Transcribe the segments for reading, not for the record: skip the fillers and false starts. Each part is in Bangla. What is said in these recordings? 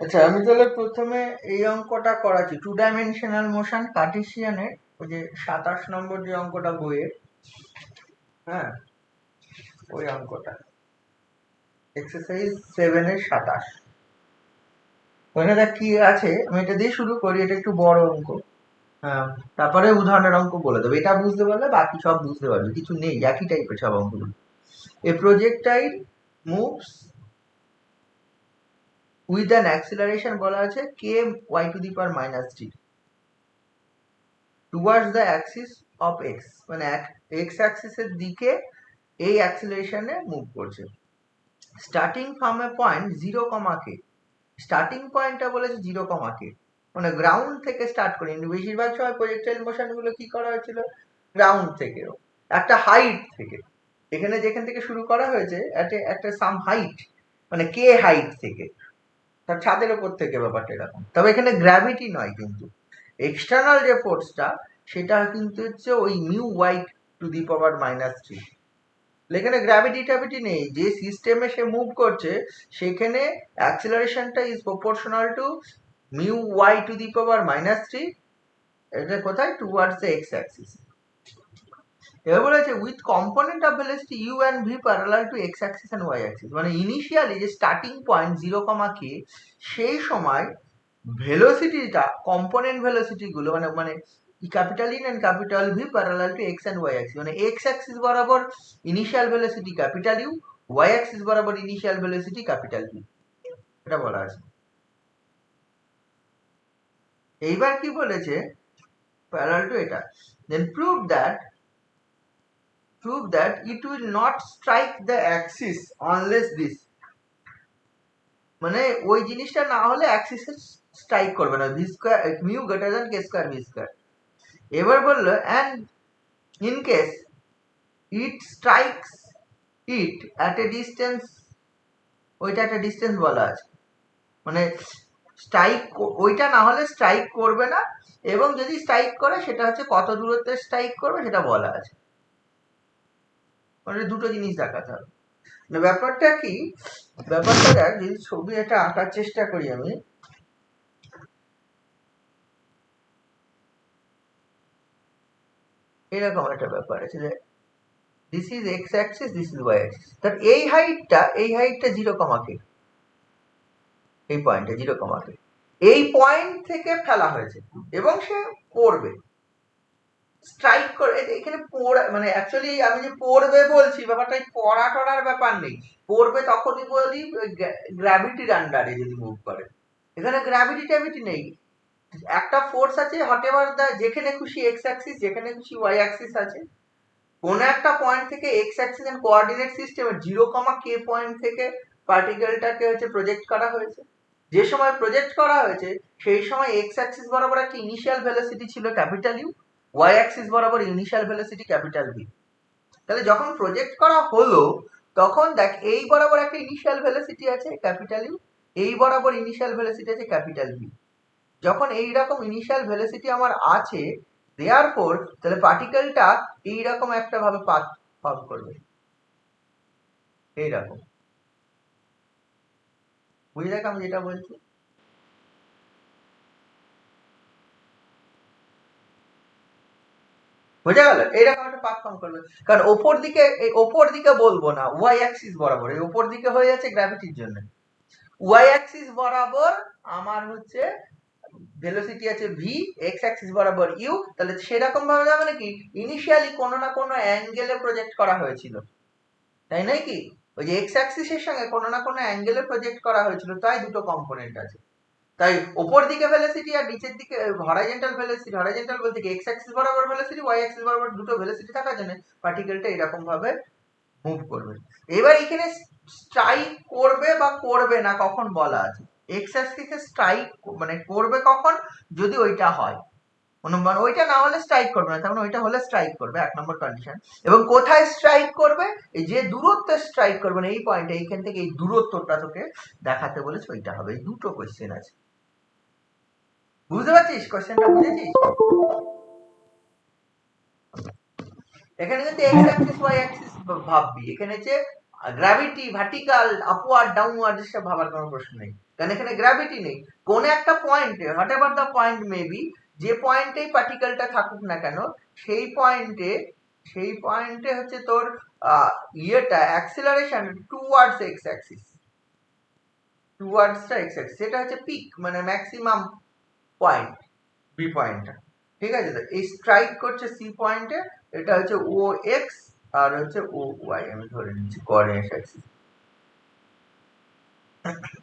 আচ্ছা, আমি তাহলে প্রথমে এই অঙ্কটা করাচ্ছি। 2 ডাইমেনশনাল মোশন কার্টেসিয়ানের ওই যে 27 নম্বর যে অঙ্কটা বইয়ের, হ্যাঁ, ওই অঙ্কটা এক্সারসাইজ 7 এর 27। ওখানে দেখ কি আছে, আমি এটা দিয়ে শুরু করি, এটা একটু বড় অঙ্ক। হ্যাঁ, তারপরে উদাহরণের অঙ্ক বলে দেবো। এটা বুঝতে পারলে বাকি সব বুঝতে পারবে, কিছু নেই, একই টাইপের সব অঙ্কগুলো। A projectile moves with an acceleration বলা আছে K Y to the power -3 towards the axis of X, মানে এক্স অ্যাক্সিসের দিকে এই অ্যাক্সিলারেশনে মুভ করছে। Starting from a point 0, starting পয়েন্টটা বলেছে 0, মানে গ্রাউন্ড থেকে স্টার্ট করে। কিন্তু বেশিরভাগ সময় প্রজেক্টাইল মোশন গুলো কি করা হয়েছিল, গ্রাউন্ড থেকে, একটা হাইট থেকে। এখানে যেখান থেকে শুরু করা হয়েছে একটা সাম হাইট, মানে কে হাইট থেকে, তার ছাদের উপর থেকে, ব্যাপারটা এরকম। তবে এখানে গ্র্যাভিটি নয়, কিন্তু এক্সটার্নাল যে ফোর্সটা সেটা কিন্তু হচ্ছে ওই mu Y to the power -3। এখানে গ্র্যাভিটি ট্যাভিটি নেই, যে সিস্টেমে সে মুভ করছে সেখানে অ্যাক্সিলারেশনটা is proportional to mu Y to the power -3। এটা কোথায়, টুয়ার্ডস দ্য এক্স অ্যাক্সিস। এবার বলেছে with component of velocity U and V parallel to x axis and Y axis, মানে ইনিশিয়ালি যে স্টার্টিং পয়েন্ট 0, সেই সময় ভেলোসিটিটা, কম্পোনেন্ট ভেলোসিটি গুলো, মানে মানে capital in and capital V parallel to X and Y axis, মানে এক্স অ্যাক্সিস বরাবর initial velocity capital U, Y axis বরাবর ইনিশিয়াল ভেলোসিটি ক্যাপিটাল ভি, এটা বলা আছে। এইবার কি বলেছে, প্যারালাল টু এটা, দেন prove that it will not strike the axis unless this, মানে ওই জিনিসটা না হলে অ্যাক্সিসে স্ট্রাইক করবে না, V square mu greater than K square V square. এবার বললো and in case it strikes it at a distance, ওইটা একটা ডিস্টেন্স বলা আছে, মানে স্ট্রাইক, ওইটা না হলে স্ট্রাইক করবে না, এবং যদি স্ট্রাইক করে সেটা হচ্ছে কত দূরত্বে স্ট্রাইক করবে সেটা বলা আছে। মানে দুটো জিনিস দেখাতে হবে। ব্যাপারটা কি, ব্যাপারটা দেখ, যদি ছবি এটা আঁকার চেষ্টা করি আমি, এরকম একটা ব্যাপার আছে যে this is x Axis, this is Y Axis. তার এই হাইটটা 0, এই পয়েন্টে 0, এই পয়েন্ট থেকে ফেলা হয়েছে এবং সে পড়বে, স্ট্রাইক করে। এখানে মানে অ্যাকচুয়ালি আমি যে পড়বে বলছি, ব্যাপারটা পড়া টড়ার ব্যাপার নেই। পড়বে তখনই বলি গ্র্যাভিটির আন্ডারে যদি মুভ করে। এখানে গ্র্যাভিটি ট্যাভিটি নেই, একটা ফোর্স আছে, হটেভার দা, যেখানে খুশি এক্স অ্যাক্সিস, যেখানে খুশি ওয়াই অ্যাক্সিস আছে। কোন একটা পয়েন্ট থেকে এক্স অ্যাক্সিস এন্ড কোঅর্ডিনেট সিস্টেমের 0, পয়েন্ট থেকে পার্টিকেলটাকে হচ্ছে প্রজেক্ট করা হয়েছে। যে সময় প্রজেক্ট করা হয়েছে সেই সময় এক্স অ্যাক্সিস বরাবর একটা ইনিশিয়াল ভেলোসিটি ছিল ক্যাপিটাল ইউ, ওয়াই অ্যাক্সিস বরাবর ইনিশিয়াল ভেলোসিটি ক্যাপিটাল ভি। তাহলে যখন প্রজেক্ট করা হলো তখন দেখ এই বরাবর একটা ইনিশিয়াল ভেলোসিটি আছে ক্যাপিটাল ইউ, এই বরাবর ইনিশিয়াল ভেলোসিটি আছে ক্যাপিটাল ভি। যখন এইরকম ইনিশিয়াল ভেলোসিটি আমার আছে, দেয়ারফোর তাহলে পার্টিকেলটা এইরকম একটা ভাবে পাথ ফর্ম করবে, এইরকম। বুঝে দেখ আমি যেটা বলছি, বুঝে গেল, এইরকম একটা পাথ ফর্ম করবে। কারণ ওপর দিকে বলবো না, ওয়াই অ্যাক্সিস বরাবর, এই ওপর দিকে হয়ে যাচ্ছে গ্র্যাভিটির জন্য। ওয়াই অ্যাক্সিস বরাবর আমার হচ্ছে ভেলোসিটি আছে ভি, এক্স অ্যাক্সিস বরাবর ইউ, তাহলে সেরকম ভাবে যাবে নাকি ইনিশিয়ালি কোনো না কোনো অ্যাঙ্গেলে প্রজেক্ট করা হয়েছিল, তাই নয় কি? ওই যে এক্স অ্যাক্সিসের সঙ্গে কোনো না কোনো অ্যাঙ্গেলে প্রজেক্ট করা হয়েছিল, তাই দুটো কম্পোনেন্ট আছে। তাই ওপর দিকে ভেলোসিটি আর নিচের দিকে হরাইজন্টাল ভেলোসিটি, হরাইজন্টাল বলতে কি এক্স অ্যাক্সিস বরাবর ভেলোসিটি, ওয়াই অ্যাক্সিস বরাবর দুটো ভেলোসিটি থাকার জন্য পার্টিকেলটা এরকম ভাবে মুভ করবে। এবার এখানে স্ট্রাইক করবে বা করবে না কখন বলা আছে, এক্স অ্যাক্সিসে স্ট্রাইক মানে করবে কখন, যদি ওইটা হয়, মানে ওইটা না হলে স্ট্রাইক করবে না, তার মানে ওইটা হলে স্ট্রাইক করবে, 1 নম্বর কন্ডিশন। এবং কোথায় স্ট্রাইক করবে, এই যে দূরত্বে স্ট্রাইক করবে, এই পয়েন্টে, এইখান থেকে এই দূরত্বটা তোকে দেখাতে বলেছে, ওইটা হবে। এই দুটো কোয়েশ্চেন আছে, বুঝতে পারছিস? কোয়েশ্চেনটা বুঝেছিস? এখানে কিন্তু এক্স অ্যাক্সিস ওয়াই অ্যাক্সিস ভাববি, এখানে হচ্ছে গ্র্যাভিটি, ভার্টিক্যাল, আপওয়ার্ড, ডাউনওয়ার্ড, এসব ভাবার কোনো প্রশ্ন নেই। কারণ এখানে গ্র্যাভিটি নেই। কোন একটা পয়েন্টে, what ever the point may be, যে পয়েন্টেই পার্টিকেলটা থাকুক না কেন, সেই পয়েন্টে হচ্ছে তোর অ্যাক্সিলারেশন টুয়ার্ডস এক্স অ্যাক্সিস, সেটা হচ্ছে পিক, মানে ম্যাক্সিমাম পয়েন্ট, বি পয়েন্টটা। ঠিক আছে, তো এই স্ট্রাইক করছে সি পয়েন্টে, এটা হচ্ছে ও এক্স আর হচ্ছে ও ওয়াই, আমি ধরে নিচ্ছি কোঅর্ডিনেট অ্যাক্সিস,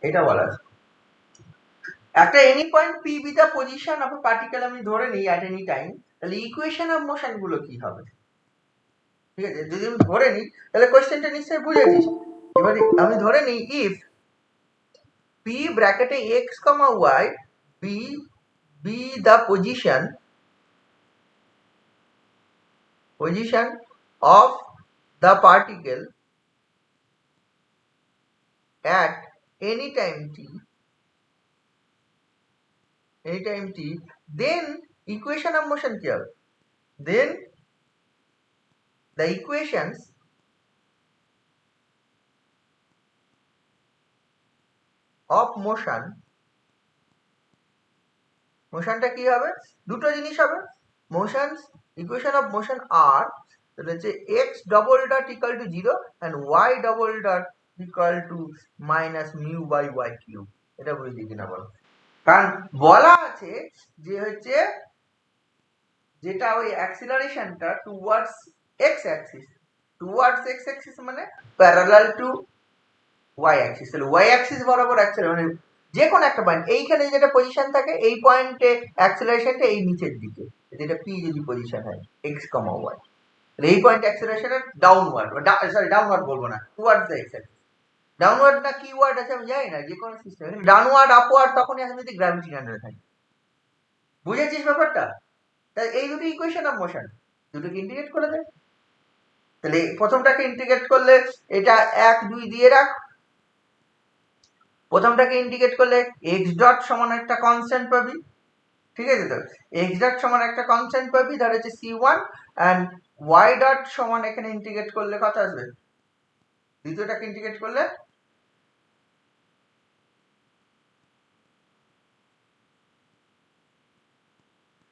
এটা বলা আছে। একটা any point P be the position of a particle আমি ধরে নিই অ্যাট এনি টাইম, তাহলে ইকুয়েশন অফ মোশন গুলো কি হবে? ঠিক আছে, যদি আমি ধরে নিই তাহলে কোশ্চেনটা নিশ্চয়ই বুঝেছিস। এবারে আমি ধরে নিই ইফ পি ব্র্যাকেটে X comma Y be the position of the particle at any time t, then equation of motion কি হবে? Then the equations of motionটা কি হবে? দুটো জিনিস হবে। equation of motion are, that হচ্ছে x double dot equal to 0 and y double dot equal to minus mu by y cube। এটা বুঝলি কিনা বলো? কারণ বলা আছে যে হচ্ছে যেটা ওই অ্যাক্সিলারেশনটা টুয়ার্ডস এক্স অ্যাক্সিস মানে প্যারালাল টু ওয়াই অ্যাক্সিস, তাহলে ওয়াই অ্যাক্সিস বরাবর মানে যে কোনো একটা পয়েন্ট, এইখানে যেটা পজিশন থাকে এই পয়েন্টে অ্যাক্সিলারেশনটা এই নিচের দিকে, যেটা পি যদি পজিশন হয় এক্স কমা ওয়াই, তাহলে এই পয়েন্ট অ্যাক্সিলারেশনের ডাউনওয়ার্ড বলবো না, towards the X Axis. Downward না কি ওয়ার্ড আছে আমি জানি না, যে কোনো সিস্টেম ডাউনওয়ার্ড আপওয়ার্ড তখনই আসে যদি গ্র্যাভিটি আন্ডারে থাকে। বুঝেছিস ব্যাপারটা? তাই এই দুটো ইকুয়েশন অফ মোশন, দুটোকে ইন্টিগ্রেট করে দেয়। তাহলে প্রথমটাকে ইন্টিগ্রেট করলে এটা 1 2 দিয়ে রাখ, প্রথমটাকে ইন্টিগ্রেট করলে এক্স ডট সমান একটা কনস্ট্যান্ট পাবি। ঠিক আছে, তো এক্স ডট সমান একটা কনস্ট্যান্ট পাবি, ধর হচ্ছে c1, এন্ড ওয়াই ডট সমান এখানে ইন্টিগ্রেট করলে কত আসবে? দ্বিতীয়টাকে ইন্টিগ্রেট করলে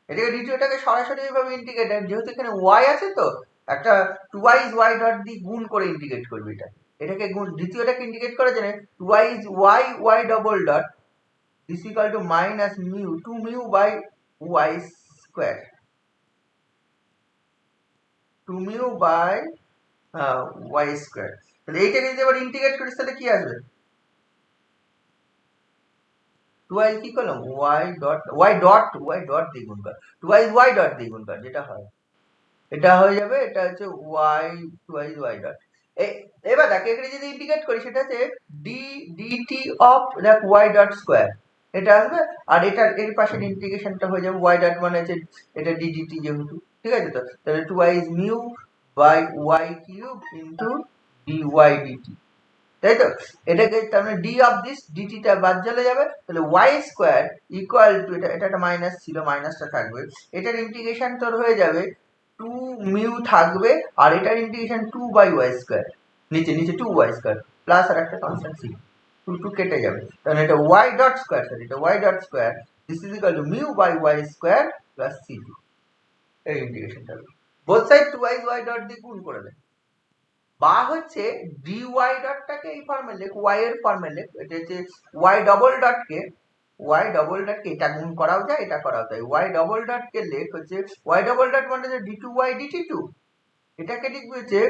এটাকে দ্বিতীয়টাকে সরাসরি এইভাবে ইন্টিগ্রেট, যেহেতু এখানে ওয়াই আছে তো একটা টুয়াইজ ওয়াই ডট দিয়ে গুণ করে ইন্টিগ্রেট করবি, এটাকে গুণ, দ্বিতীয়টাকে ইন্টিগ্রেট করার জন্য twice y double dot this equal to minus mu 2 mu by y square, 2 mu by y square. তাহলে এইটাকে যদি আবার ইন্টিগ্রেট করিস তাহলে কি আসবে? টুয়াইজ কি করলাম ওয়াই ডট দিয়ে গুণ কর, টুয়াইজ ওয়াই ডট দিয়ে গুণ কর, যেটা হয় এটা হয়ে যাবে, এটা হচ্ছে ওয়াই টুয়াইজ ওয়াই ডট। এবার দেখ এখানে যদি ইন্টিগ্রেট করি সেটা হচ্ছে ডিটি অফ দেখ ওয়াই ডট স্কয়ার, এটা আসবে, আর এটার এর পাশের ইন্টিগ্রেশনটা হয়ে যাবে ওয়াই ডট মানে হচ্ছে এটা ডিডিটি যেহেতু, ঠিক আছে, তো তাহলে twice mu by y cube into dy dt, তাই তো? এটাকে তার মানে ডি অফ দিস ডিটিটা বাদ চলে যাবে, তাহলে ওয়াই স্কয়ার ইকুয়াল টু এটা একটা মাইনাস ছিল, মাইনাসটা থাকবে, এটার ইন্টিগ্রেশন তোর হয়ে যাবে 2 মিউ থাকবে, আর এটার ইন্টিগ্রেশন 2 বাই ওয়াই স্কয়ার, নিচে 2 ওয়াই স্কয়ার প্লাস আর একটা কনস্ট্যান্ট সি, 2 কেটে যাবে, তাহলে এটা ওয়াই ডট স্কয়ার, এটা y dot square this is equal to mu by y square plus c, এই ইন্টিগ্রেশনটা বোথ সাইড 2 ওয়াই ডট দিয়ে গুণ করে দেয়, বা হচ্ছে dy ডটটাকে এই ফর্মে লেখ, y এর ফর্মে লেখ, এটা হচ্ছে y ডবল ডটকে এটা গুণ করাও যায়, এটা করাও যায়, y ডবল ডটকে লেখ হচ্ছে y ডবল ডট মানে হচ্ছে d2y dt2, এটাকে লিখবে হচ্ছে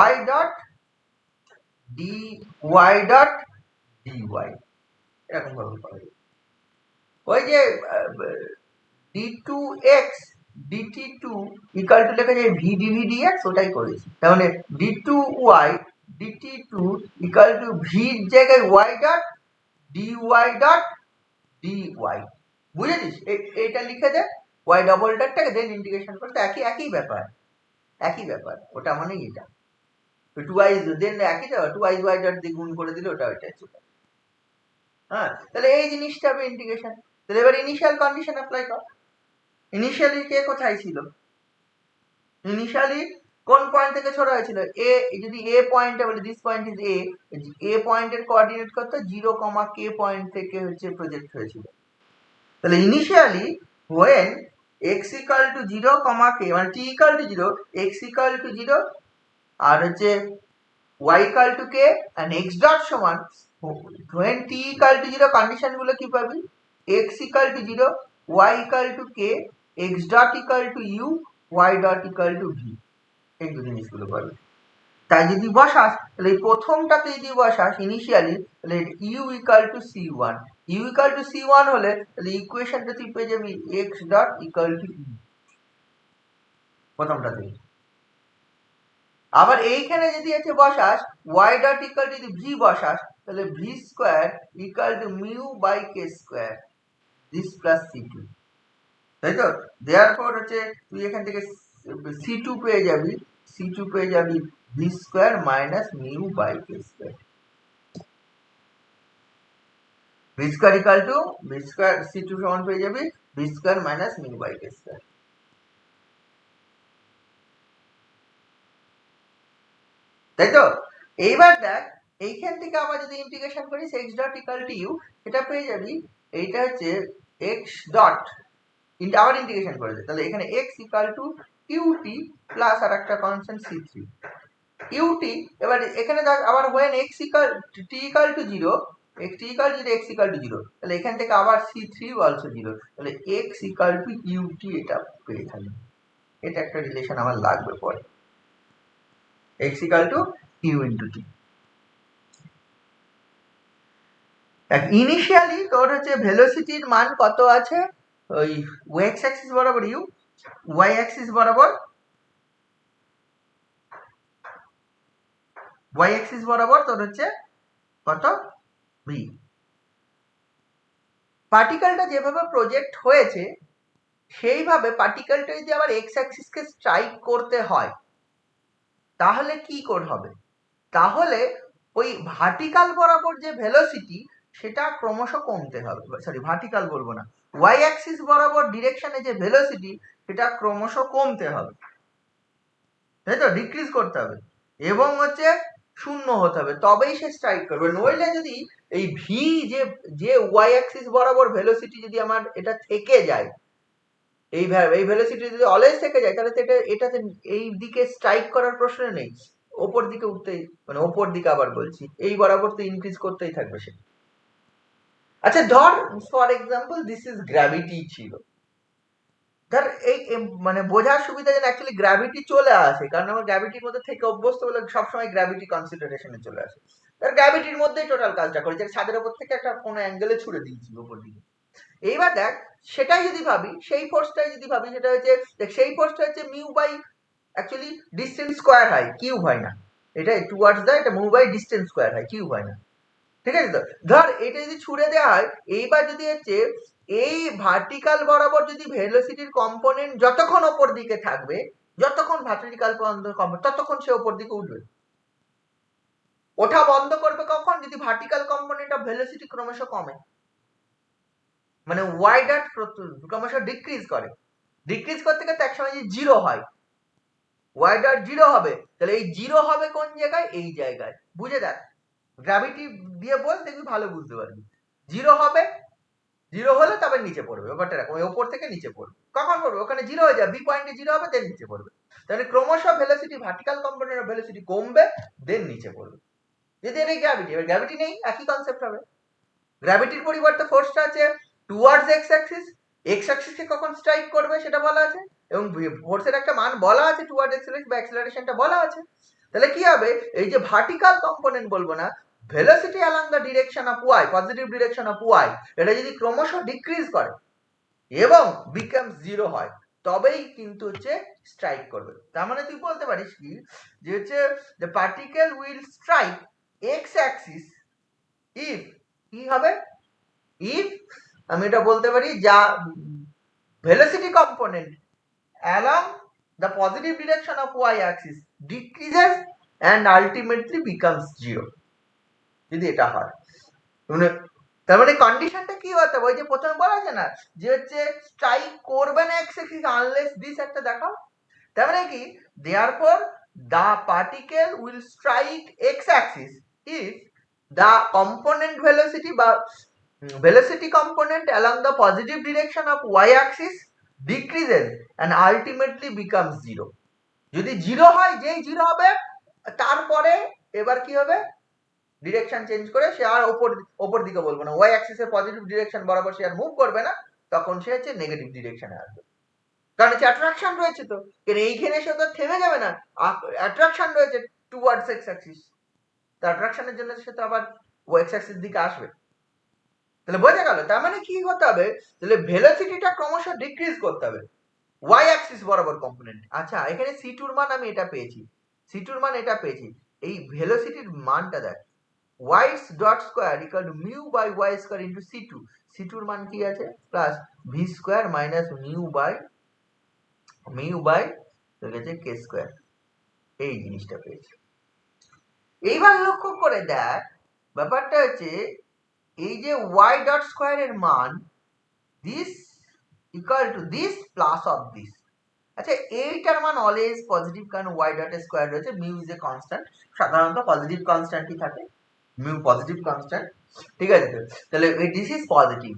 y dot dy dot dy, এরকম ভাবে করা যায়। ওই যে d2x dt2 ইকুয়াল টু লেখা যায় v dv dx, ওটাই করেছি, তার মানে d2y dt2 equal to v এর জায়গায় y dot dy dot dy, বুঝেছিস? এটা লিখে দে y ডবল ডটটাকে দেন ইন্টিগ্রেশন করতে, একই ব্যাপার, ওটা মানে এটা টুয়াইজ দেন একই তো, টুয়াইজ y ডট দিয়ে গুণ করে দিলে ওটা চলে। হ্যাঁ, তাহলে এই জিনিসটা হবে ইন্টিগ্রেশন। তাহলে এবার ইনিশিয়াল কন্ডিশন অ্যাপ্লাই কর। ইনিশিয়ালি কে কোথায় ছিল? ইনিশিয়ালি কোন পয়েন্ট থেকে ছোট হয়েছিল? এ, যদি এ পয়েন্টে বলি দিস পয়েন্ট ইজ এ পয়েন্টের কোঅর্ডিনেট কত? 0, k পয়েন্ট থেকে হচ্ছে প্রজেক্ট হয়েছিল। তাহলে initially when x equal to 0, k মানে t equal to 0, x equal to 0 আর হচ্ছে y equal to k and x dot সমান when t equal to 0 condition গুলো কি পাবি? x equal to 0, y equal to k, x dot equal to u, y dot equal to v, এই দুটো জিনিসগুলো পাবি। তাই যদি বসাস তাহলে এই প্রথমটাতে যদি বসাস ইনিশিয়ালি, তাহলে u equal to c1, u equal to c1 হলে তাহলে ইকুয়েশনটা তুই পেয়ে যাবি x dot equal to e, প্রথমটাতে। আবার এইখানে যদি এসে বসাস y dot equal to যদি v বসাস তাহলে v square equal to mu by k square this plus c2, তাই তো? দেয়ারফর হচ্ছে তুই এখান থেকে c2 পেয়ে যাবি v square minus mu by k square, v square equal to v square c2 সমান পেয়ে যাবি v square minus mu by k square. তাই তো? এইবার দেখ এইখান থেকে আবার যদি ইন্টিগ্রেশন করিস x dot equal to u, এটা পেয়ে যাবি এইটা হচ্ছে x ডট আবার ইন্টিগ্রেশন করে দে, তাহলে এখানে x equal to ut plus আর একটা কনস্ট্যান্ট c3 ut। এবার এখানে দেখ আবার when x equal t equal to 0, x equal two x equal to 0, তাহলে এখান থেকে আবার c3 অলসো 0, তাহলে x ইকুয়াল টু ut এটা পেয়ে থাকবে। এটা একটা রিলেশন আমার লাগবে পরে, x equal to u into t। Initially তোর হচ্ছে ভেলোসিটির মান কত আছে? ওই x অ্যাক্সিস বরাবর u, y অ্যাক্সিস বরাবর তোর হচ্ছে কত? v। পার্টিকেলটা যেভাবে প্রজেক্ট হয়েছে সেইভাবে পার্টিকেলটা যদি আবার x অ্যাক্সিসকে স্ট্রাইক করতে হয় তাহলে কি করে হবে? তাহলে ওই ভার্টিক্যাল বরাবর যে ভেলোসিটি সেটা ক্রমশ কমতে হবে, সরি ভার্টিক্যাল বলবো না, ওয়াই অ্যাক্সিস বরাবর ডিরেকশনে যে ভেলোসিটি সেটা ক্রমশ কমতে হবে, তাই তো? ডিক্রিজ করতে হবে এবং হচ্ছে শূন্য হতে হবে, তবেই সে স্ট্রাইক করবে। নইলে যদি এই ভি যে ওয়াই অ্যাক্সিস বরাবর ভেলোসিটি যদি আমার এটা থেকে যায়, এই ভেলোসিটি যদি অলওয়েজ থেকে যায় তাহলে এটাতে এই দিকে স্ট্রাইক করার প্রশ্ন নেই, ওপর দিকে উঠতেই মানে ওপর দিকে আবার বলছি এই বরাবর তো ইনক্রিজ করতেই থাকবে সে। আচ্ছা ধর for example this is gravity ছিল, ধর এই মানে বোঝার সুবিধা যেন অ্যাকচুয়ালি গ্র্যাভিটি চলে আসে, কারণ আমার গ্র্যাভিটির মধ্যে থেকে অভ্যস্ত বলে সবসময় গ্র্যাভিটি কনসিডারেশনে চলে আসে। ধর গ্র্যাভিটির মধ্যেই টোটাল কাজটা করে, যে ছাদের উপর থেকে একটা কোনো অ্যাঙ্গেলে ছুড়ে দিয়েছি উপর দিকে। এইবার দেখ সেটাই যদি ভাবি, সেই ফোর্সটাই যদি ভাবি, সেটা হচ্ছে সেই ফোর্সটা হচ্ছে mu by actually distance square হয়, কিউব হয় না। এটা টুয়ার্ডস দা এটা মুভ বাই ডিস্টেন্স স্কোয়ার হয়, কিউব হয় না, ঠিক আছে তো? ধর এটা যদি ছুড়ে দেওয়া হয়, এইবার যদি হচ্ছে এই ভার্টিক্যাল বরাবর যদি ভেলোসিটির কম্পোনেন্ট যতক্ষণ ওপর দিকে থাকবে, যতক্ষণ ভার্টিক্যাল ততক্ষণ সে ওপর দিকে উঠবে। ওঠা বন্ধ করবে কখন? যদি ভার্টিক্যাল কম্পোনেন্ট অফ ভেলোসিটি ক্রমশ কমে, মানে ওয়াই ডট ক্রমশ ডিক্রিজ করে। ডিক্রিজ করতে করতে একসময় যে জিরো হয়, ওয়াই ডট জিরো হবে, তাহলে এই জিরো হবে কোন জায়গায়? এই জায়গায়। বুঝে দেখ, গ্র্যাভিটি দিয়ে বল, দেখবি ভালো বুঝতে পারবি। জিরো হবে, জিরো হলে তবে নিচে পড়বে, ব্যাপারটা এরকম, ওপর থেকে নিচে পড়বে। কখন পড়বে? ওখানে জিরো হয়ে যাবে, বি পয়েন্টে জিরো হবে, দেন নিচে পড়বে। তাহলে ক্রমশ velocity vertical component of velocity কমবে, দেন নিচে পড়বে। যদি এর গ্র্যাভিটি, এবার গ্র্যাভিটি নেই, একই কনসেপ্ট হবে। গ্র্যাভিটির পরিবর্তে ফোর্সটা আছে টুয়ার্ডস এক্স অ্যাক্সিস, এক্স অ্যাক্সিসকে কখন স্ট্রাইক করবে সেটা বলা আছে, এবং ফোর্সের একটা মান বলা আছে টুয়ার্ডস এক্স বা অ্যাক্সিলারেশনটা বলা আছে। তাহলে কি হবে? এই যে ভার্টিক্যাল কম্পোনেন্ট বলবো না, velocity along the direction of y, positive direction of y, এটা যদি ক্রমশ ডিক্রিজ করে এবং বিকাম জিরো হয়, তবেই কিন্তু হচ্ছে স্ট্রাইক করবে। তার মানে তুই বলতে পারিস কি যে হচ্ছে the particle will strike x Axis if কি হবে? ইফ আমি এটা বলতে পারি যা velocity component along the positive direction of y axis decreases and ultimately becomes zero, যদি এটা হয়। তার মানে কন্ডিশনটা কি হতে হবে? ওই যে প্রথমে বলা আছে না যে হচ্ছে স্ট্রাইক করবে না এক্স অ্যাক্সিস আনলেস দিস, একটা দেখাও তার মানে কি, therefore the particle will strike x axis if the component velocity বা velocity component along the positive direction of y axis decreases and ultimately becomes 0. যদি 0 হয়, যেই 0 হবে তারপরে এবার কি হবে, ডিরেকশন চেঞ্জ করে সে আর ওপর দিকে বলবো না, ওয়াই অ্যাক্সিসের পজিটিভ ডিরেকশন বরাবর সে আর মুভ করবে না, তখন সে হচ্ছে নেগেটিভ ডিরেকশনে আসবে। কারণ হচ্ছে অ্যাট্রাকশন রয়েছে, তো এইখানে সে তো থেমে যাবে না, অ্যাট্রাকশন রয়েছে টুয়ার্ডস এক্স অ্যাক্সিস, তো অ্যাট্রাকশনের জন্য সে তো আবার ওয়াই এক্স অ্যাক্সিস দিকে আসবে। তাহলে বোঝা গেল, তার মানে কি করতে হবে, তাহলে ভেলোসিটিটা ক্রমশ ডিক্রিজ করতে হবে ওয়াই অ্যাক্সিস বরাবর কম্পোনেন্ট। আচ্ছা, এখানে c2 এর মান আমি এটা পেয়েছি, c2 এর মান এটা পেয়েছি, এই ভেলোসিটির মানটা দেখ, y dot square equal to mu by y square into c2, c2 এর মান কি আছে, plus v square minus mu by k square, এই জিনিসটা পেয়েছি। এইবার লক্ষ্য করে দেখ, ব্যাপারটা হচ্ছে এই যে y dot square এর মান this equal to this plus of this, আচ্ছা এইটার মান অলওয়েজ পজিটিভ, কারণ y dot স্কয়ার রয়েছে, mu is a constant, সাধারণত পজিটিভ কনস্ট্যান্টই থাকে, mu পজিটিভ কনস্ট্যান্ট, ঠিক আছে। তাহলে দিস ইজ পজিটিভ,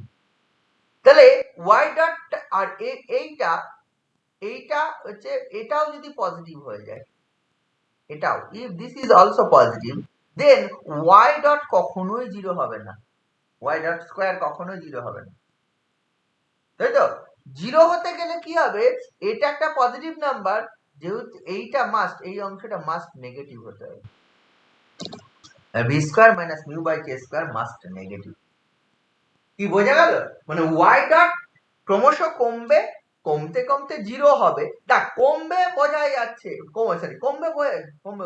তাহলে y ডট আর এইটা হচ্ছে, এটাও যদি পজিটিভ হয়ে যায়, এটাও if this is also positive, then y dot কখনোই 0 হবে না, y ডট স্কয়ার কখনোই 0 হবে না, তাই তো। 0 হতে গেলে কি হবে, এটা একটা পজিটিভ নাম্বার, যেহেতু এইটা মাস্ট, এই অংশটা মাস্ট নেগেটিভ হতে হবে, v square minus mu by k square must negative. কি বোঝা গেল, মানে y ডট ক্রমশ কমবে, কমতে কমতে 0 হবে, দেখ কমবে বোঝাই যাচ্ছে, কমবে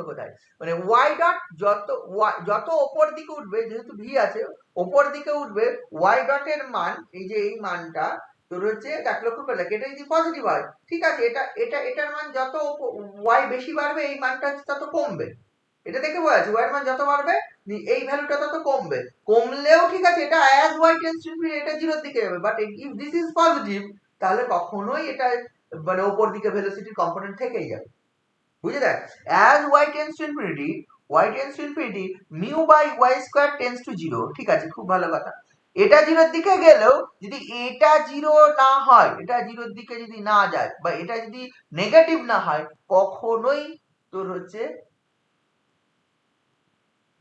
কোথায়, মানে y ডট যত ওপর দিকে উঠবে, যেহেতু v আছে ওপর দিকে উঠবে, y ডট এর মান, এই যে এই মানটা তোর হচ্ছে, দেখ লক্ষ্য করলে এটা যদি পজিটিভ হয়, ঠিক আছে, এটার মান যত y বেশি বাড়বে, এই মানটা তত কমবে, এটা দেখে বোঝা যাচ্ছে y এর মান যত বাড়বে এই ভ্যালুটা তত কমবে, কমলেও ঠিক আছে, এটা as y tends to infinity এটা 0 এর দিকে যাবে, but if this is positive, তাহলে কখনোই এটা মানে উপর দিকে ভেলোসিটি কম্পোনেন্ট থেকেই যাবে, বুঝে দেখ, as y tends to infinity mu by y square tends to 0, ঠিক আছে, খুব ভালো কথা। এটা 0 এর দিকে গেলেও যদি এটা 0 না হয়, এটা 0 এর দিকে যদি না যায়, বা এটা যদি নেগেটিভ না হয়, কখনোই তোর হচ্ছে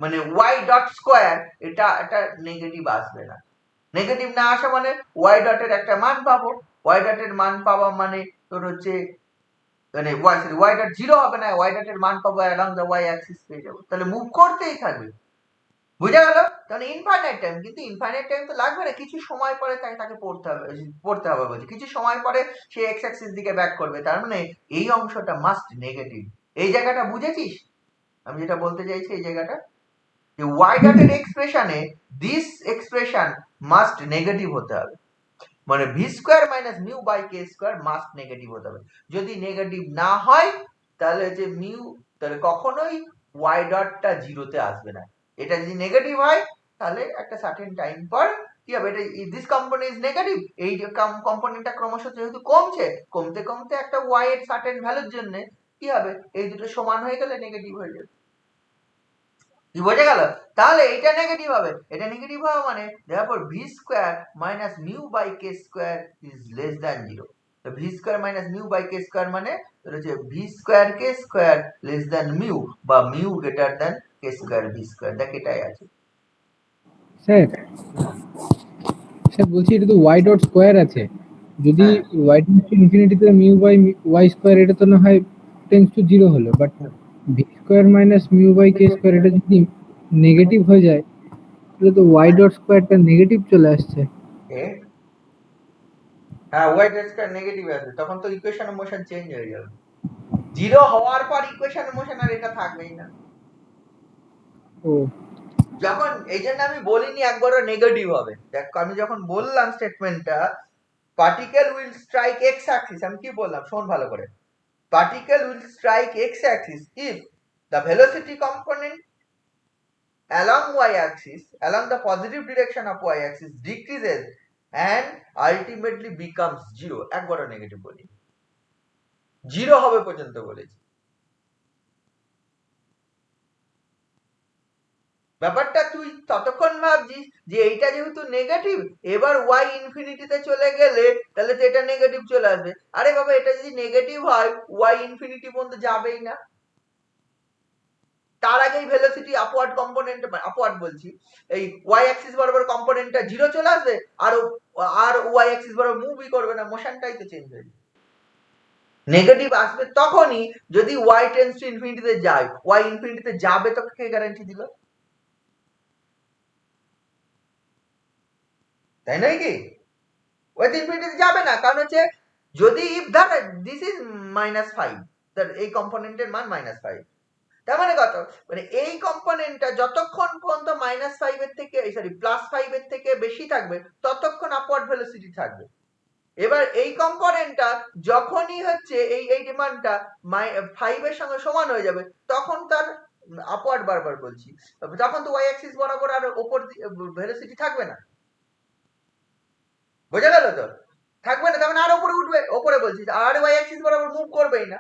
মানে y ডট স্কয়ার এটা একটা নেগেটিভ আসবে না, নেগেটিভ না আসা মানে y ডটের একটা মান পাবো, y ডটের মান পাওয়া মানে তোর হচ্ছে মানে y ডট 0 হবে না, y ডটের মান পাবো অ্যালং দ্য y অ্যাক্সিস পেয়ে যাবো, তাহলে মুভ করতেই থাকবে, বুঝা গেল। তাহলে ইনফাইনাইট টাইম, কিন্তু ইনফাইনাইট টাইম তো লাগবে না, কিছু সময় পরে তাকে পড়তে হবে বলছে, কিছু সময় পরে সে এক্স অ্যাক্সিস দিকে ব্যাক করবে, তার মানে এই অংশটা মাস্ট নেগেটিভ। এই জায়গাটা বুঝেছিস আমি যেটা বলতে চাইছি, এই জায়গাটা y ডটের এক্সপ্রেশনে দিস এক্সপ্রেশন মাস্ট নেগেটিভ হতে হবে, মানে v square minus mu by k square must negative হতে হবে, যদি নেগেটিভ না হয় তাহলে যে মিউ, তাহলে কখনোই y ডটটা 0 তে আসবে না, এটা যদি নেগেটিভ হয় তাহলে একটা সার্টেন টাইম পর কি হবে, এটা দিস কম্পোনেন্ট ইজ নেগেটিভ, এই কম্পোনেন্টটা ক্রমশ যেহেতু কমছে, কমতে কমতে একটা y এর সার্টেন ভ্যালুর জন্য কি হবে, এই দুটো সমান হয়ে গেলে নেগেটিভ হয়ে যাবে, কি বোঝা গেল। তাহলে এটা নেগেটিভ হবে, এটা নেগেটিভ হবে মানে therefore v square minus mu by k square is less than 0, তো v square minus mu by k square মানে হচ্ছে v square k square less than mu, বা মিউ greater than k square v square, দেখ এটাই আছে। স্যার স্যার বলছি এটা তো y ডট স্কয়ার আছে, যদি y টেন্ডস টু ইনফিনিটিতে মিউ বাই y স্কয়ার এটা তো না হয় টেন্ডস টু 0 হলো, but v square minus mu by k square এটা যদি নেগেটিভ হয়ে যায়, তাহলে তো y ডট স্কয়ারটা নেগেটিভ চলে আসছে। হ্যাঁ, y ডট স্কয়ার নেগেটিভ আসবে, তখন তো ইকুয়েশন অফ মোশন চেঞ্জ হয়ে যাবে, 0 হওয়ার পর ইকুয়েশন অফ মোশন আর এটা থাকবেই না। ও যখন এই জন্য আমি বলিনি একবারও নেগেটিভ হবে, দেখ আমি যখন বললাম স্টেটমেন্টটা particle will strike x axis, আমি কি বললাম শোন ভালো করে, particle will strike x axis if the velocity component along y axis, along the positive direction of y axis decreases and ultimately becomes 0, একবারও নেগেটিভ বলি, জিরো হবে পর্যন্ত বলেছি। ব্যাপারটা তুই ততক্ষণ ভাবছিস যে এইটা যেহেতু নেগেটিভ, এবার ওয়াই ইনফিনিটিতে চলে গেলে তাহলে তো এটা নেগেটিভ চলে আসবে। আরে বাবা, এটা যদি নেগেটিভ হয় ওয়াই ইনফিনিটি পর্যন্ত যাবেই না, তার আগেই ভেলোসিটি আপওয়ার্ড কম্পোনেন্ট, আপওয়ার্ড বলছি, এই ওয়াই অ্যাক্সিস বরাবর কম্পোনেন্টটা জিরো চলে আসবে, আর আর ওয়াই অ্যাক্সিস বরাবর মুভই করবে না, মোশনটাই তো চেঞ্জ হয়ে যাবে। নেগেটিভ আসবে তখনই যদি ওয়াই টেন্স টু ইনফিনিটিতে যায়, ওয়াই ইনফিনিটিতে যাবে তোকে কে গ্যারান্টি দিল? তাই নয় কি? ওয়াই ইনফিনিটিতে যাবে না, কারণ হচ্ছে যদি ইফ ধর দিস ইজ -5, এই কম্পোনেন্টের মান -5, তার মানে কত, মানে এই কম্পোনেন্টটা যতক্ষণ পর্যন্ত -5 এর থেকে সরি +5 এর থেকে বেশি থাকবে ততক্ষণ আপওয়ার্ড ভেলোসিটি থাকবে। এবার এই কম্পোনেন্টটা যখনই হচ্ছে এই ডিমান্ডটা 5 এর সঙ্গে সমান হয়ে যাবে তখন তার আপওয়ার্ড, বারবার বলছি, তখন তো ওয়াই অ্যাক্সিস বরাবর আর উপর ভেলোসিটি থাকবে না। বোঝা গেল তো? থাকবে না, তার মানে আর উপরে উঠবে, উপরে বলছি আর ওয়াই অ্যাক্সিস বরাবর মুভ করবেই না।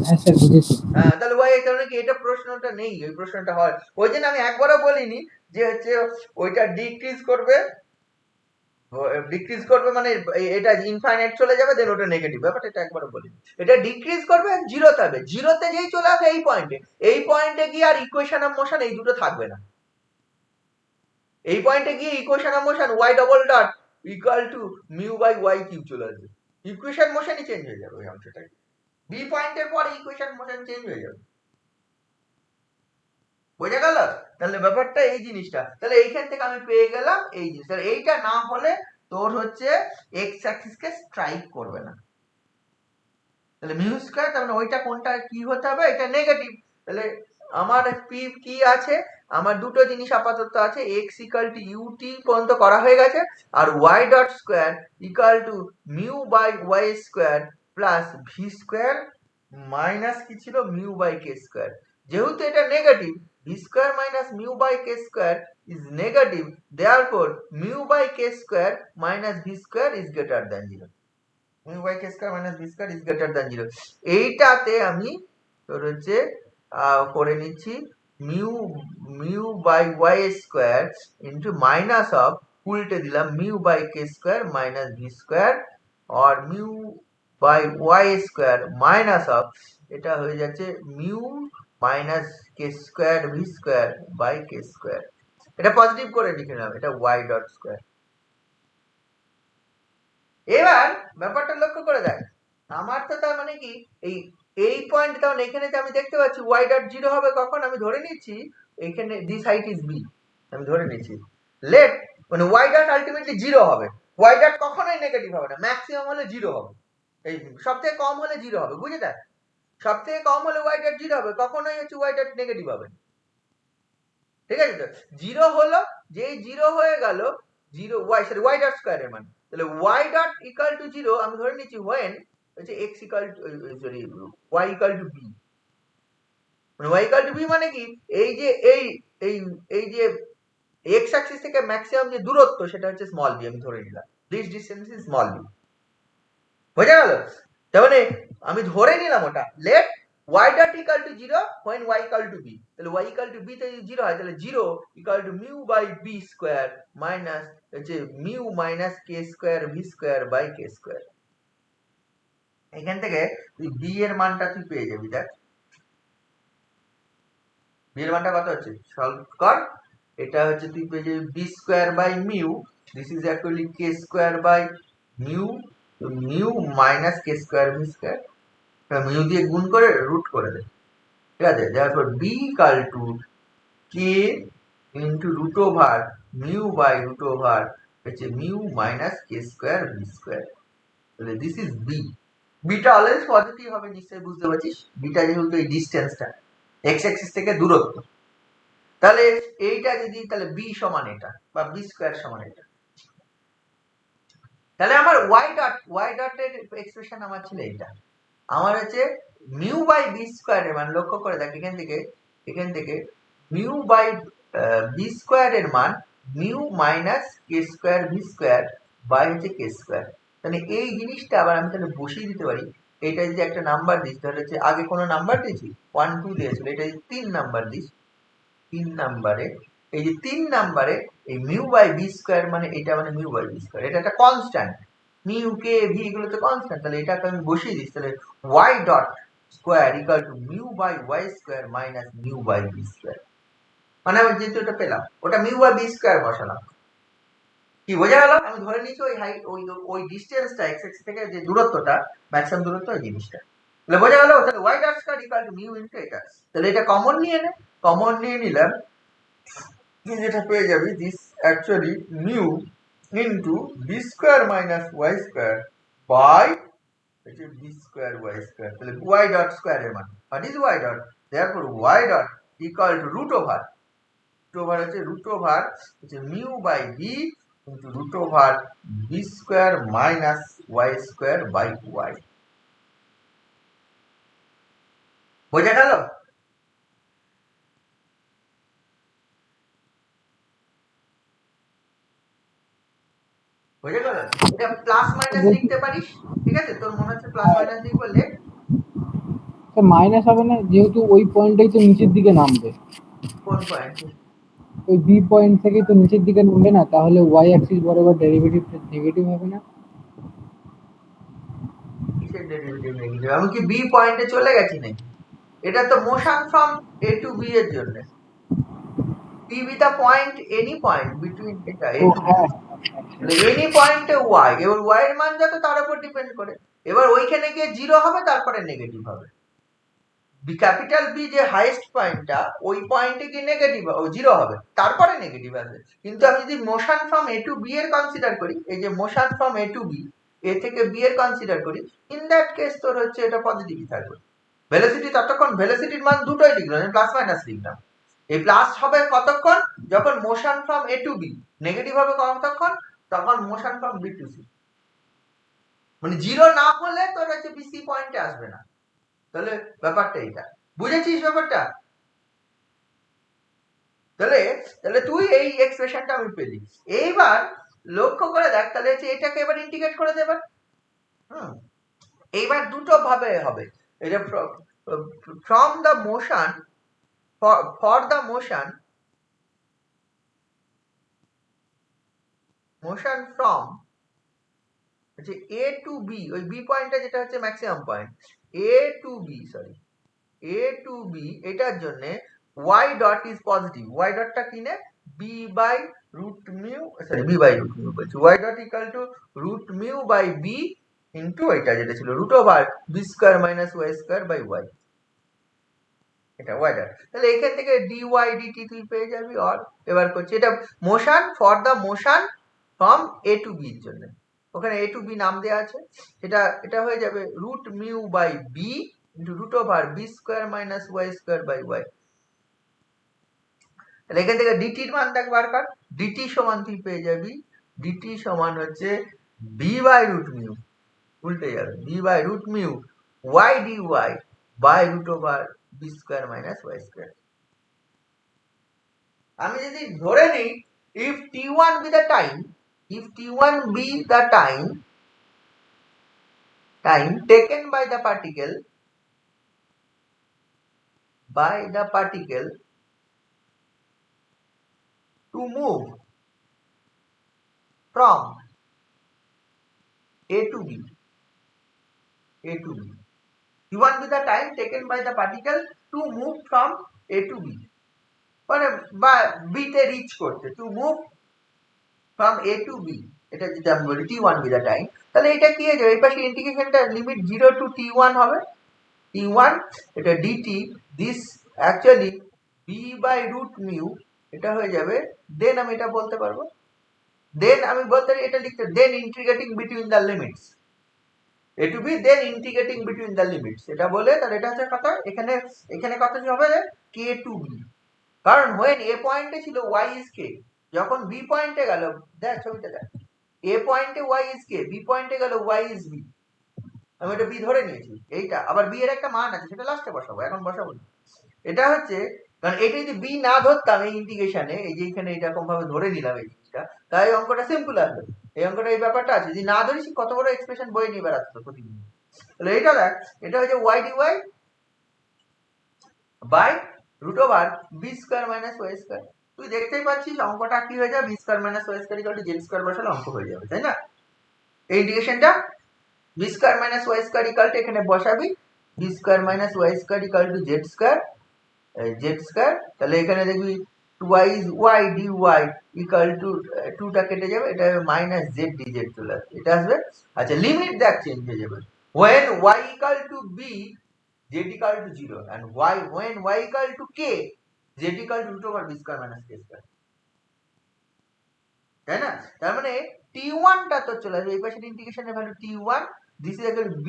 হ্যাঁ স্যার বুঝেছি। হ্যাঁ, তাহলে ওয়াই, কারণে কি এটা প্রশ্নটা নেই, ওই প্রশ্নটা হয়, ওই জন্য আমি একবারও বলিনি যে হচ্ছে ওইটা ডিক্রিজ করবে, ডিক্রিজ করবে মানে এটা ইনফাইনাইট চলে যাবে দেন ওটা নেগেটিভ, ব্যাপারটা এটা একবারও বলিনি। এটা ডিক্রিজ করবে জিরোতে হবে, জিরোতে যেই চলে আসে এই পয়েন্টে গিয়ে আর ইকুয়েশন অফ মোশন এই দুটো থাকবে না। এই পয়েন্টে গিয়ে equation of motion y double dot equal to mu by y cube চলে আসবে, ইকুয়েশন মোশনই চেঞ্জ হয়ে যাবে ওই অংশটাই, বি পয়েন্টের পরে ইকুয়েশন মোশন চেঞ্জ হয়ে যাবে। বোঝা গেল? তাহলে ব্যাপারটা এই জিনিসটা, তাহলে এইখান থেকে আমি পেয়ে গেলাম এই জিনিস, তাহলে এইটা না হলে তোর হচ্ছে এক্স অ্যাক্সিসকে স্ট্রাইক করবে না। তাহলে মিউ স্কয়ার, তার মানে ওইটা কোনটা কি হতে হবে, এটা নেগেটিভ। তাহলে আমার পি কি আছে, আমার দুটো জিনিস আপাতত আছে, এক্স ইকুয়াল টু ইউটি পর্যন্ত করা হয়ে গেছে, আর y dot square equal to mu by y square plus v square minus কি ছিল মিউ বাই কে স্কয়ার। যেহেতু এটা negative, v square minus mu by K square is negative, therefore mu by K square minus v square is greater than 0, mu by K square minus v square is greater than 0। এইটাতে আমি তোর হচ্ছে করে নিচ্ছি mu mu by y square into minus of, উল্টে দিলাম mu by K square minus v square, আর mu by y square minus of, এটা হয়ে যাচ্ছে mu minus K square V square by K square. এটা পজিটিভ করে লিখে নিলাম, এটা ওয়াই ডট স্কয়ার। এবার ব্যাপারটা লক্ষ্য করে দেখ, আমার তো তার মানে কি এই পয়েন্ট, কারণ এখানে যে আমি দেখতে পাচ্ছি ওয়াই ডট জিরো হবে কখন, আমি ধরে নিচ্ছি এখানে দিস হাইট ইজ বি, আমি ধরে নিচ্ছি লেট, মানে ওয়াই ডট আলটিমেটলি জিরো হবে, ওয়াই ডট কখনোই নেগেটিভ হবে না, ম্যাক্সিমাম হলে জিরো হবে, এই সব থেকে কম হলে জিরো হবে, বুঝে দেখ, সব থেকে কম হলে ওয়াই ডট জিরো হবে, কখনোই হচ্ছে ওয়াই ডট নেগেটিভ হবে, ঠিক আছে তো? জিরো হলো, যেই জিরো হয়ে গেল, zero y sorry y dot স্কয়ারের মান, তাহলে y dot equal to zero আমি ধরে নিচ্ছি হোয়েন হচ্ছে x equal to sorry y equal to b, মানে ওয়াই ইকুয়াল টু বি মানে কি, এই যে এই এই যে এক্স অ্যাক্সিস থেকে ম্যাক্সিমাম যে দূরত্ব সেটা হচ্ছে স্মল বি, আমি ধরে নিলাম this distance is small b, বোঝা গেল? তার মানে আমি ধরে নিলাম ওটা let y dot equal to 0 when y equal to b, তাহলে y equal to b তে যদি 0 হয় তাহলে 0 equal to mu by b square minus হচ্ছে mu minus k square v square by k square। এখান থেকে তুই b এর মানটা তুই পেয়ে যাবি, দেখ b এর মানটা কত হচ্ছে, সলভ কর, এটা হচ্ছে তুই পেয়ে যাবি b square by mu, this is actually k square by mu, mu minus k square v square, mu দিয়ে গুণ করে রুট করে দে, ঠিক আছে, therefore b equal to k into root over mu by root over হচ্ছে mu minus k square v square, তাহলে this is b, beta always positive হবে, নিশ্চয়ই বুঝতে পারছিস, বিটা যেহেতু এই ডিসটেন্সটা x অ্যাক্সিস থেকে দূরত্ব, তাহলে এইটা যদি তাহলে b সমান এটা বা b স্কয়ার সমান এটা, তাহলে আমার y ডট এর এক্সপ্রেশন আমার ছিল এটা, আমার হচ্ছে মিউ বাই বি স্কয়ারের মান, লক্ষ্য করে দেখ এখান থেকে মিউ বাই বি স্কয়ারের মান mu minus K square V square by হচ্ছে কে স্কয়ার, তাহলে এই জিনিসটা আবার আমি তাহলে বসিয়ে দিতে পারি। এটা যদি একটা নাম্বার দিস তাহলে হচ্ছে আগে কোনো নাম্বার দিয়েছি 1 2 দিয়েছিল, এটা যদি 3 নাম্বার দিস, 3 নাম্বারে এই যে 3 নাম্বারে এই মিউ বাই বি স্কয়ার মানে এটা মানে মিউ বাই বি স্কয়ার, এটা একটা কনস্ট্যান্ট, মিউ কে ভি এগুলো তো কনস্ট্যান্ট, তাহলে এটাকে আমি বসিয়ে দিই, তাহলে y dot square equal to mu by y square minus mu by b square, মানে আমি যেহেতু এটা পেলাম ওটা মিউ বাই বি স্কয়ার বসালাম। কি বোঝা গেল? আমি ধরে নিয়েছি ওই হাইট ওই ডিসটেন্সটা এক্স এক্স থেকে যে দূরত্বটা ম্যাক্সিমাম দূরত্ব ওই জিনিসটা, তাহলে বোঝা গেল? তাহলে y dot square equal to mu into এটা, তাহলে এটা কমন নিয়ে নে, কমন নিয়ে নিলাম, তুই যেটা পেয়ে যাবি this actually mu into b square minus y square by b square y square, তাহলে ওয়াই ডট স্কয়ার এর মান what is y dot, therefore y dot equal to root over হচ্ছে রুট ওভার হচ্ছে mu by b into root over B square minus y square by y. বোঝা গেল? বোঝা গেল? এটা প্লাস মাইনাস লিখতে পারিস, ঠিক আছে? তোর মনে হচ্ছে প্লাস মাইনাস লিখবো, লেখ। মাইনাস হবে না, যেহেতু ওই পয়েন্টটাই তো নিচের দিকে নামবে। কোন পয়েন্ট? ওই বি পয়েন্ট থেকেই তো নিচের দিকে নামবে না, তাহলে ওয়াই অ্যাক্সিস বরাবর ডেরিভেটিভ নেগেটিভ হবে না? কিসের ডেরিভেটিভ নেগেটিভ? আমি কি বি পয়েন্টে চলে গেছি নাকি? এটা তো motion from A to B এর জন্য। P be the point, any point between এটা এ টু বি, এনি পয়েন্টে ওয়াই, এবার ওয়াই এর মান যত তার উপর ডিপেন্ড করে, এবার ওইখানে গিয়ে জিরো হবে তারপরে নেগেটিভ হবে। বি ক্যাপিটাল বি যে হাইয়েস্ট পয়েন্টটা ওই পয়েন্টে গিয়ে নেগেটিভ ও জিরো হবে তারপরে নেগেটিভ আসবে। কিন্তু আমি যদি motion from A to B এর কনসিডার করি, এই যে motion from A to b, a থেকে বি এর কনসিডার করি, ইন দ্যাট কেস তোর হচ্ছে এটা পজিটিভই থাকবে। ভেলোসিটি ততক্ষণ, ভেলোসিটির মান দুটোই লিখলাম, আমি প্লাস মাইনাস লিখলাম। এই প্লাস হবে কতক্ষণ? যখন motion from A to B, negative হবে কতক্ষণ? তখন motion from B to C, মানে জিরো না হলে তোর হচ্ছে বি সি পয়েন্টে আসবে না। তাহলে ব্যাপারটা এইটা, বুঝেছিস ব্যাপারটা? তাহলে তাহলে তুই এই এক্সপ্রেশনটা আমি পেলি। এইবার লক্ষ্য করে দেখ, তাহলে হচ্ছে এটাকে এবার ইন্টিগ্রেট করে দেবে। এইবার দুটো ভাবে হবে, এটা from the motion, for the motion from হচ্ছে এ টু বি, ওই বি পয়েন্টটা যেটা হচ্ছে maximum point, A to B, sorry A to B, এটার জন্য y dot is positive, y ডটটা কি নে, b by root mu, sorry b by root mu বলছি, y dot equal to root mu by b into এটা যেটা ছিল root over b square minus y square by y, এটা y ডট। তাহলে এখান থেকে dy dt তুই পেয়ে যাবি। আর এবার করছি এটা motion for the motion from a to b এর জন্য, ওখানে a টু b নাম দেওয়া আছে, এটা হয়ে যাবে root mu by b into root over b square minus y square by y। তাহলে এখান থেকে dt এর মান দেখ বার কর, dt সমান তুই পেয়ে যাবি, dt সমান হচ্ছে b বাই রুট মিউ, উল্টে যাবে b by root mu y dy by root over b square minus y square. আমি যদি ধরে নিই if t1 be the time, if t1 be the time taken by the particle to move from a to b, t1 be the time taken by the particle to move from a to b, মানে বা b তে রিচ করতে, to move from a to b, এটা যদি আমি বলি t1 be the time, তাহলে এটা কি হয়ে যাবে, এই পাশে ইন্টিগ্রেশনটা লিমিট 0 to t1 হবে, t1 এটা dt, this actually b by root mu, এটা হয়ে যাবে, দেন আমি এটা বলতে পারবো, দেন আমি বলতে পারি এটা লিখতে, then integrating between the limits a to b, then integrating between the limits, এটা বলে তাহলে এটা হচ্ছে কত, এখানে কত হবে k to b, কারণ when a পয়েন্টে ছিল y is k, যখন b পয়েন্টে গেল, দেখ ছবিটা দেখ, a পয়েন্টে y is k, b পয়েন্টে গেল y is b, আমি এটা b ধরে নিয়েছি, এইটা আবার b এর একটা মান আছে সেটা লাস্টে বসাবো, এখন বসাবো না। এটা হচ্ছে, কারণ এটা যদি b না ধরতাম এই ইন্টিগ্রেশনে, এই যে এখানে এরকম ভাবে ধরে নিলাম এই জিনিসটা, তাই অঙ্কটা সিম্পল আসবে। এই অঙ্কটা এই ব্যাপারটা আছে, যদি না ধরিস কত বড় এক্সপ্রেশন বই নিয়ে বেড়াচ্ছে প্রতিদিন। তাহলে এটা দেখ, এটা হচ্ছে y dy by root over B square minus y square. তুই দেখতেই পাচ্ছিস অঙ্কটা কি হয়ে যাবে, b square minus y square equal to z square বসালে অঙ্ক হয়ে যাবে, তাই না? এই ইন্টিগ্রেশনটা b square minus y square equal to এখানে বসাবি b square minus y square equal to z square, তাহলে এখানে দেখবি twice y d y equal to 2টা কেটে যাবে, এটা হবে মাইনাস জেড ডি জেড চলে আসবে, এটা আসবে। আচ্ছা লিমিট দেখ চেঞ্জ হয়ে যাবে, when y equal to b z equal to 0 and when y equal to k z equal to root over b square minus k square, তাই না? তার মানে t1 টা তো চলে আসবে এই পাশে, ইন্টিগ্রেশনের value t1, this is equal b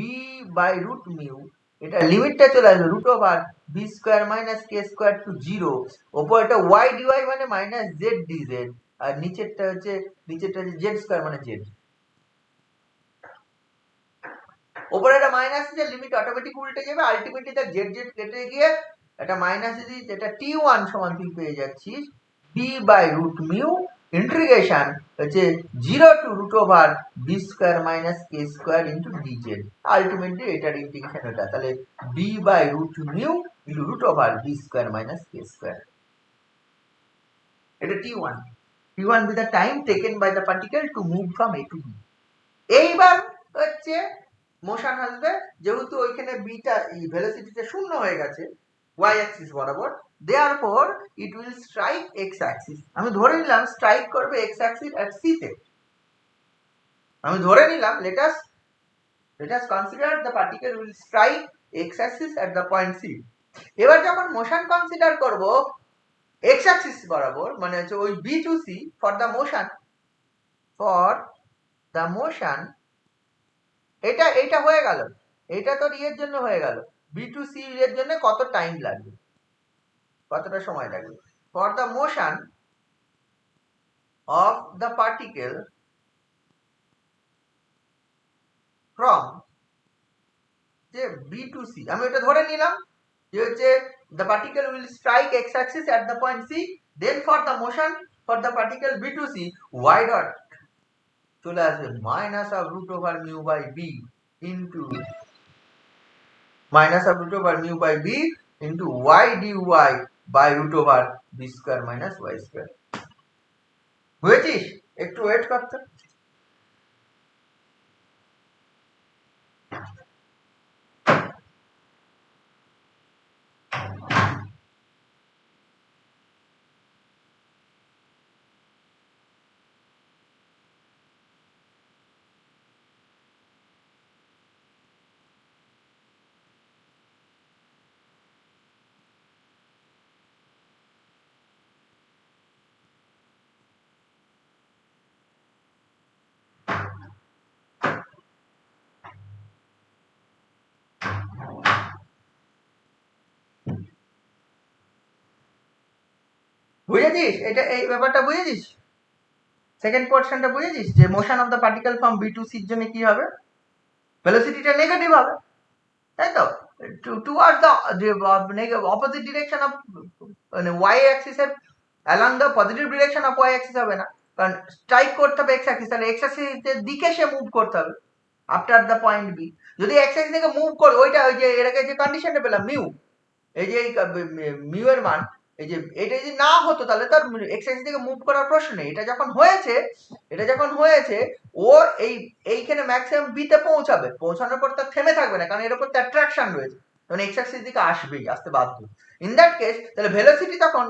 by root mu, এটা লিমিটটা চলে আসবে root over B square minus K square to 0, ওপর এটা ওয়াই ডিওয়াই মানে মাইনাস জেড ডিজেড, আর নিচেরটা হচ্ছে জেড স্কোয়ার মানে জেড, ওপরে একটা মাইনাস আছে, লিমিট অটোমেটিক উল্টে যাবে, আলটিমেটলি তার জেড জেড কেটে গিয়ে এটা মাইনাস যদি এটা t1 সমান তুই পেয়ে যাচ্ছিস b by root mu integration হচ্ছে 0 to root over B square minus K square into dz, ultimately এটার ইন্টিগ্রেশন এটা, তাহলে b by root mu into root over B square minus K square, এটা t1 with the time taken by the particle to move from a to b। এইবার হচ্ছে মোশন আসবে, যেহেতু ওইখানে বিটা ভেলোসিটিটা শূন্য হয়ে গেছে ওয়াই অ্যাক্সিস বরাবর, therefore it will strike x Axis. আমি ধরে নিলাম স্ট্রাইক করবে এক্স অ্যাক্সিস এট সি তে, আমি ধরে নিলাম let us consider the particle will strike x axis at the point c। এবার যখন মোশন কনসিডার করব x axis বরাবর, মানে হচ্ছে ওই b to c for the motion এটা হয়ে গেল, এটা তোর ইয়ের জন্য হয়ে গেল, বি টু সি এর জন্য কত টাইম লাগবে, কতটা সময় লাগবে, for the motion of the particle from যে বি টু সি, আমি এটা ধরে নিলাম যে হচ্ছে the particle will strike x axis at the point C, then for the motion for the particle B to C y dot চলে আসবে minus of root over mu by b into minus of root over mu by b into y dy by root over b square minus y square। বুঝেছিস? একটু ওয়েট করতে। বুঝেছিস? এটা এই ব্যাপারটা বুঝেছিস? সেকেন্ড পোর্শনটা বুঝেছিস যে motion of the particle from B to C এর জন্য কি হবে, ভেলোসিটিটা নেগেটিভ হবে, তাই তো, toward the opposite direction of মানে ওয়াই অ্যাক্সিস এর along the positive direction of y axis হবে না, কারণ স্ট্রাইক করতে হবে এক্স অ্যাক্সিস, তাহলে এক্স অ্যাক্সিসের দিকে সে মুভ করতে হবে আফটার দ্য পয়েন্ট বি। যদি এক্স অ্যাক্সিস থেকে মুভ করে ওইটা ওই যে এর আগে যে কন্ডিশনটা পেলাম মিউ, এই যে মিউ এর মান, এই যে এটা যদি না হতো তাহলে তার এক্স অ্যাক্সিস থেকে মুভ করার প্রশ্ন নেই, এটা যখন হয়েছে ও এইখানে ম্যাক্সিমাম বি তে পৌঁছানোর পর তার থেমে থাকবে না, কারণ এর উপর তো অ্যাট্রাকশন রয়েছে, তখন এক্স অ্যাক্সিস দিকে আসতে বাধ্য। ইন দ্যাট কেস তাহলে ভেলোসিটি তখন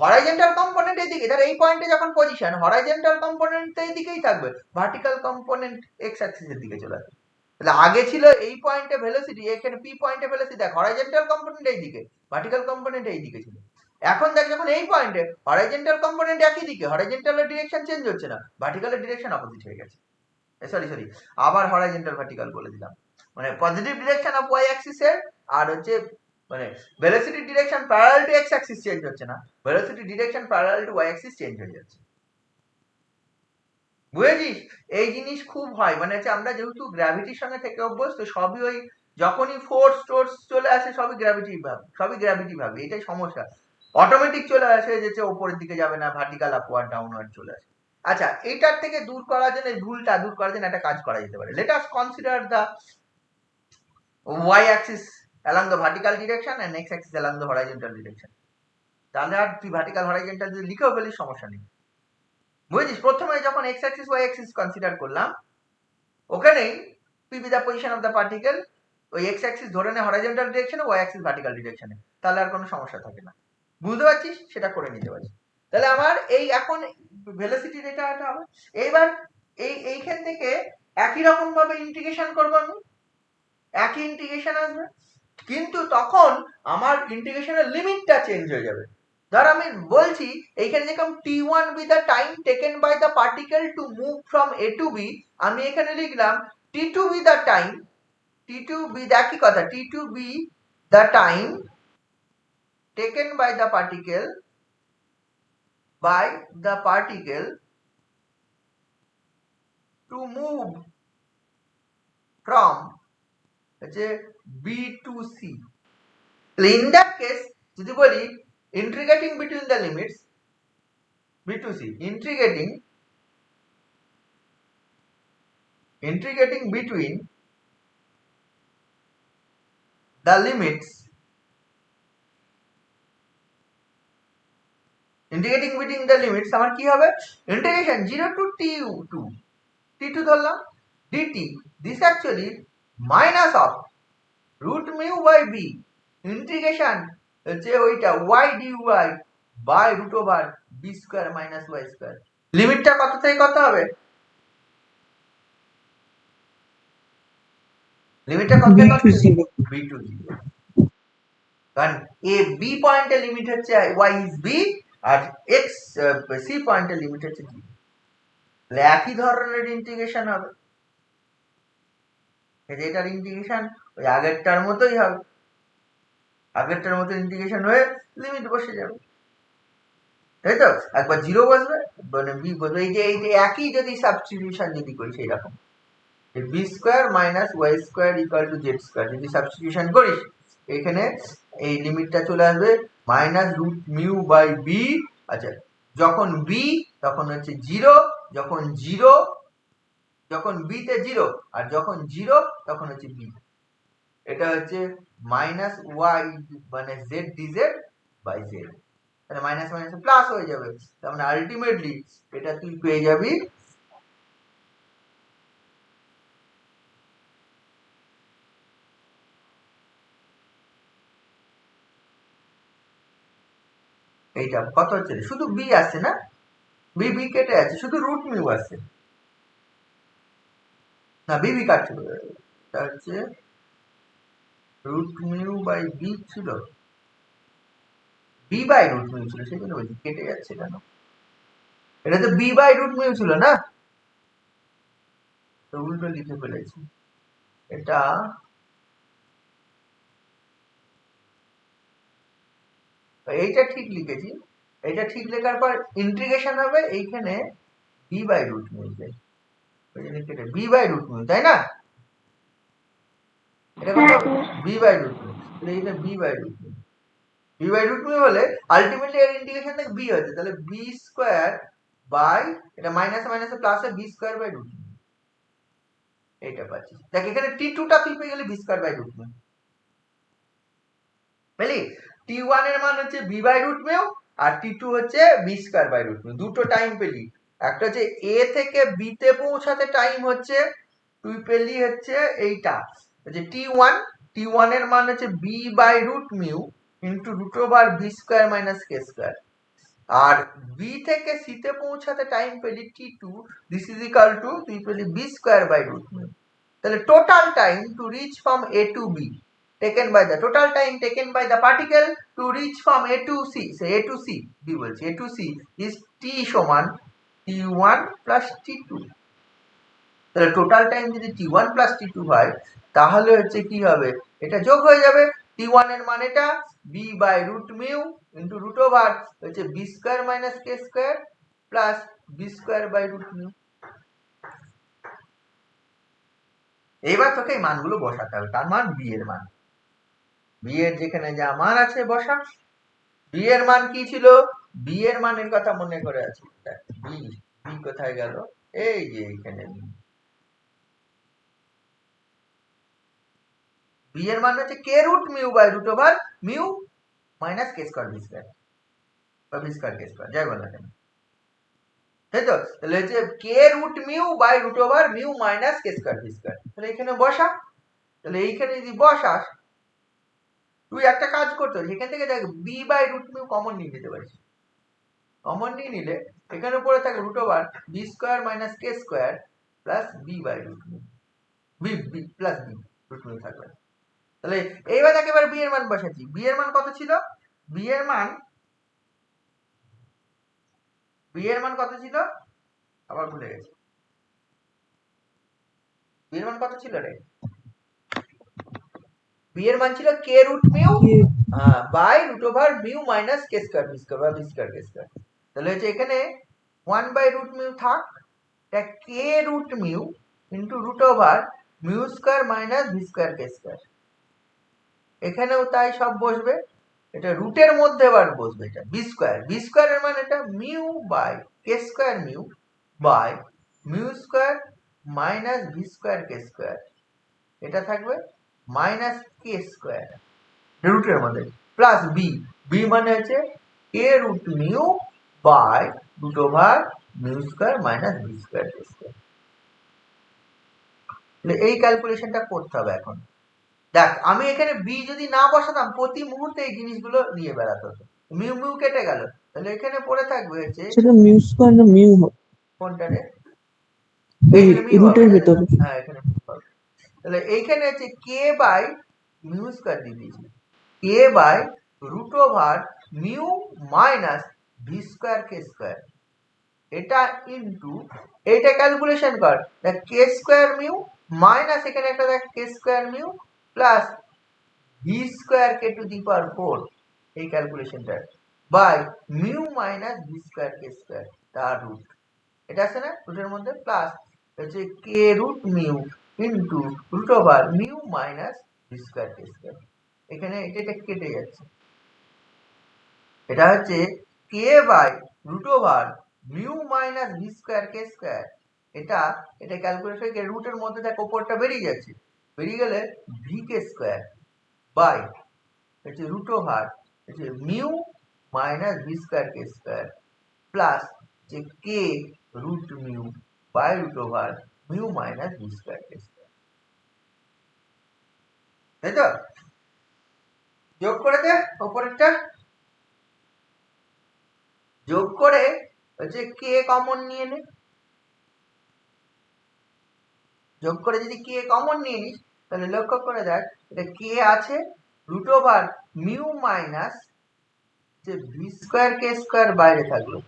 হরাইজন্টাল কম্পোনেন্ট এই দিকে, ধর এই পয়েন্টে যখন পজিশন হরাইজন্টাল কম্পোনেন্ট এই দিকেই থাকবে, ভার্টিক্যাল কম্পোনেন্ট এক্স অ্যাক্সিসের দিকে চলে আসবে। তাহলে আগে ছিল এই পয়েন্টে ভেলোসিটি, এখানে পি পয়েন্টে ভেলোসিটি দেখ হরাইজন্টাল কম্পোনেন্ট এই দিকে, ভার্টিক্যাল কম্পোনেন্ট এই দিকে ছিল, এখন দেখ যখন এই পয়েন্টে হরাইজন্টাল কম্পোনেন্ট একই দিকে, হরাইজন্টালের ডিরেকশন চেঞ্জ হচ্ছে না, ভার্টিক্যালের ডিরেকশন অপোজিট হয়ে গেছে, সরি আবার হরাইজন্টাল ভার্টিক্যাল বলে দিলাম, মানে positive direction of y axis এর আর হচ্ছে মানে velocity direction parallel to x axis change হচ্ছে না, velocity direction parallel to y axis change হয়ে যাচ্ছে। বুঝেছিস? এই জিনিস খুব হয়, মানে হচ্ছে আমরা যেহেতু গ্র্যাভিটির সঙ্গে থেকে অভ্যস্ত, সবই ওই যখনই ফোর্স চলে আসে সবই গ্র্যাভিটি ভাবে, এটাই সমস্যা, অটোমেটিক চলে আসে যে ওপরের দিকে যাবে না, ভার্টিক্যাল আপওয়ার্ড ডাউনওয়ার্ড চলে আসে। আচ্ছা, এইটার থেকে দূর করার জন্য, ভুলটা দূর করার জন্য একটা কাজ করা যেতে পারে। Let us consider the y axis along the vertical direction and x axis along the horizontal direction। তাহলে আর তুই ভার্টিক্যাল হরাইজন্টাল যদি লিখেও ফেলিস সমস্যা নেই। বুঝেছিস? প্রথমে যখন x axis y axis consider করলাম, ওখানেই p be the position of the particle, ওই x axis ধরে নে হরাইজন্টাল ডিরেকশনে, y axis ভার্টিক্যাল ডিরেকশনে, তাহলে আর কোনো সমস্যা থাকে না। বুঝতে পারছিস? সেটা করে নিতে পারছিস। তাহলে আমার এই এখন ভেলোসিটির এটা হবে। এইবার এইখান থেকে একই রকম ভাবে ইন্টিগ্রেশন করবো আমি, একই ইন্টিগ্রেশন আসবে, কিন্তু তখন আমার ইন্টিগ্রেশনের লিমিটটা চেঞ্জ হয়ে যাবে। ধর আমি বলছি এইখানে যেরকম t1 be the time taken by the particle to move from a to b, আমি এখানে লিখলাম t2 be the time, t2 be একই কথা, t2 be the time taken by the particle to move from b to c। In that case যদি বলি integrating between the limits b to c, integrating between the limits, আমার কি হবে, integration 0 to t2 ধরলাম dt, this actually minus of root mu by b integration ওইটা y dy by root over b square minus y square। লিমিটটা কত থেকে কত হবে, লিমিটটা কত থেকে কত, b to 0। কারণ a b পয়েন্টের লিমিট হচ্ছে y is b, আর x c পয়েন্টের লিমিট হচ্ছে g। তাহলে একই ধরনের ইন্টিগ্রেশন হবে, এটার ইন্টিগ্রেশন ওই আগেরটার মতোই হবে, আগেরটার মতো ইন্টিগ্রেশন হয়ে লিমিট বসে যাবে, তাই তো? একবার 0 বসবে, মানে b বসবে, এই যে একই যদি সাবস্টিটিউশন যদি করি সেই রকম, b square minus y square equal to z square যদি সাবস্টিটিউশন করিস, এখানে এই লিমিটটা চলে আসবে minus root mu by B. আচ্ছা, যখন b তখন হচ্ছে 0, যখন b তে 0, আর যখন 0 তখন হচ্ছে b। এটা হচ্ছে মাইনাস y মানে z dz বাই z, তাহলে মাইনাস মাইনাস প্লাস হয়ে যাবে। তার মানে আলটিমেটলি এটা তুই পেয়ে যাবি এইটা কত হচ্ছে, শুধু b আসছে না, b কেটে আছে, শুধু রুট মিউ আসছে না, b কাটছে, এটা হচ্ছে রুট মিউ বাই b ছিল, b বাই রুট মিউ ছিল, সেই জন্য বলছি কেটে যাচ্ছে কেন, এটা তো b বাই রুট মিউ ছিল না, তো উল্টো লিখে ফেলেছি। এটা এইটা ঠিক লিখেছি, এটা ঠিক লেখার পর ইন্টিগ্রেশন হবে এইখানে b by root mu, b by root mu, তাই না? এটা কত, b বাই রুট মিউ, এইটা b by root mu, b by root mu হলে আলটিমেটলি এর ইন্টিগ্রেশন থেকে b হচ্ছে, তাহলে b স্কয়ার বাই, এটা মাইনাস মাইনাসে প্লাসে b square by root mu, এইটা পাচ্ছি। দেখ এখানে t2 টা তুই পেয়ে গেলি b square by root mu, বুঝলি? t1 এর মান হচ্ছে b বাই রুট মিউ, আর t2 হচ্ছে b square by root mu, দুটো টাইম পেলি। একটা হচ্ছে a থেকে b তে পৌঁছাতে টাইম হচ্ছে, তুই পেলি হচ্ছে এইটা যে t1 এর মান হচ্ছে b by root mu into root over b square minus k square, আর b থেকে c তে পৌঁছাতে টাইম পেলি t2, this is equal two তুই পেলি b square by root mu. তাহলে total time to reach from a to b taken by the total time taken by the particle to reach from a to c, say a to c, b বলছি a to c is t সমান t1 plus t2। তাহলে টোটাল টাইম যদি t1 plus t2 হয়, তাহলে হচ্ছে কি হবে, এটা যোগ হয়ে যাবে, t1 এর মান এটা b by root mu into root over হচ্ছে b square minus k square plus b square by root mu. এইবার তোকে এই মানগুলো বসাতে হবে, তার মান b এর মান, b এর যেখানে যা মান আছে বসা। b এর মান কি ছিল, b এর মানের কথা মনে করে আছে, b বি কোথায় গেল, এই যে এখানে বি এর মান হচ্ছে k root mu by root over mu minus K square V square বা ভি স্কয়ার কে স্কয়ার, যাই বল না কেন, তাই তো? তাহলে হচ্ছে k root mu by root over mu minus K square V square, তাহলে এখানে বসা। তাহলে এইখানে যদি বসাস, তুই একটা কাজ করতে পারিস, এখান থেকে দেখ B by root mu common নিয়ে নিতে পারিস। কমন নিয়ে নিলে এখানে পড়ে থাকে root over B square minus K square plus B by root mu, B B plus B root mu থাকবে। তাহলে এইবার একেবারে বি এর মান বসাচ্ছি। বি এর মান কত ছিল? বি এর মান কত ছিল? আবার ভুলে গেছি। বি এর মান কত ছিল রে? বি এর মান ছিল k root mu by root over mu minus K square b square বা বি স্কয়ার কে স্কয়ার। তাহলে হচ্ছে এখানে 1 বাই রুট মিউ থাক, এটা k root mu into root over mu square minus B square কে স্কয়ার। এখানেও তাই সব বসবে, এটা রুটের মধ্যে আবার বসবে, এটা বি স্কয়ার। বি স্কয়ার এর মানে এটা mu by K square mu by mu square minus B square K square, এটা থাকবে মাইনাস কে স্কয়ার রুটের মধ্যে প্লাস বি। বি মানে হচ্ছে k root mu by root over mu square minus B square K square. এই ক্যালকুলেশনটা করতে হবে এখন। দেখ আমি এখানে বি যদি না বসাতাম প্রতি মুহূর্তে এই জিনিসগুলো নিয়ে বেড়াতে হতো, মিউ মিউ কেটে গেল, তাহলে এখানে পড়ে থাকবে হচ্ছে সেটা মিউ স্কয়ার না মিউ কোনটা রে, এই এখানে মিউ হবে, রুটের ভিতরে। হ্যাঁ এখানে মিউ হবে। তাহলে এইখানে হচ্ছে কে বাই মিউ স্কয়ার দিয়ে দিয়েছি, k by root over mu minus v square K square, এটা ইনটু এইটা ক্যালকুলেশন কর, দেখ কে স্কয়ার মিউ মাইনাস এখানে একটা দেখ k square mu plus v square k to the power 4, এই ক্যালকুলেশনটা by mu minus v square K square তার রুট, এটা আছে না রুটের মধ্যে, প্লাস হচ্ছে k root mu into root over mu minus v square কে স্কয়ার। এখানে এটা কেটে যাচ্ছে, এটা হচ্ছে k by root over mu minus v square K square, এটা এটা ক্যালকুলেশন করে রুটের মধ্যে দেখ উপরটা বেরিয়ে যাচ্ছে, বেরিয়ে গেলে ভি কে স্কয়ার বাই হচ্ছে রুট ওভার হচ্ছে মিউ মাইনাস ভি স্কয়ার কে স্কয়ার প্লাস যে k root mu by root over mu minus v square K square. তাই তো? যোগ করে দে উপরেরটা, যোগ করে হচ্ছে কে কমন নিয়ে নে, যোগ করে যদি কে কমন নিয়ে নিস তাহলে লক্ষ্য করে দেখ এটা কে আছে রুট ওভার মিউ মাইনাস যে ভি স্কয়ার কে স্কয়ার বাইরে থাকলো,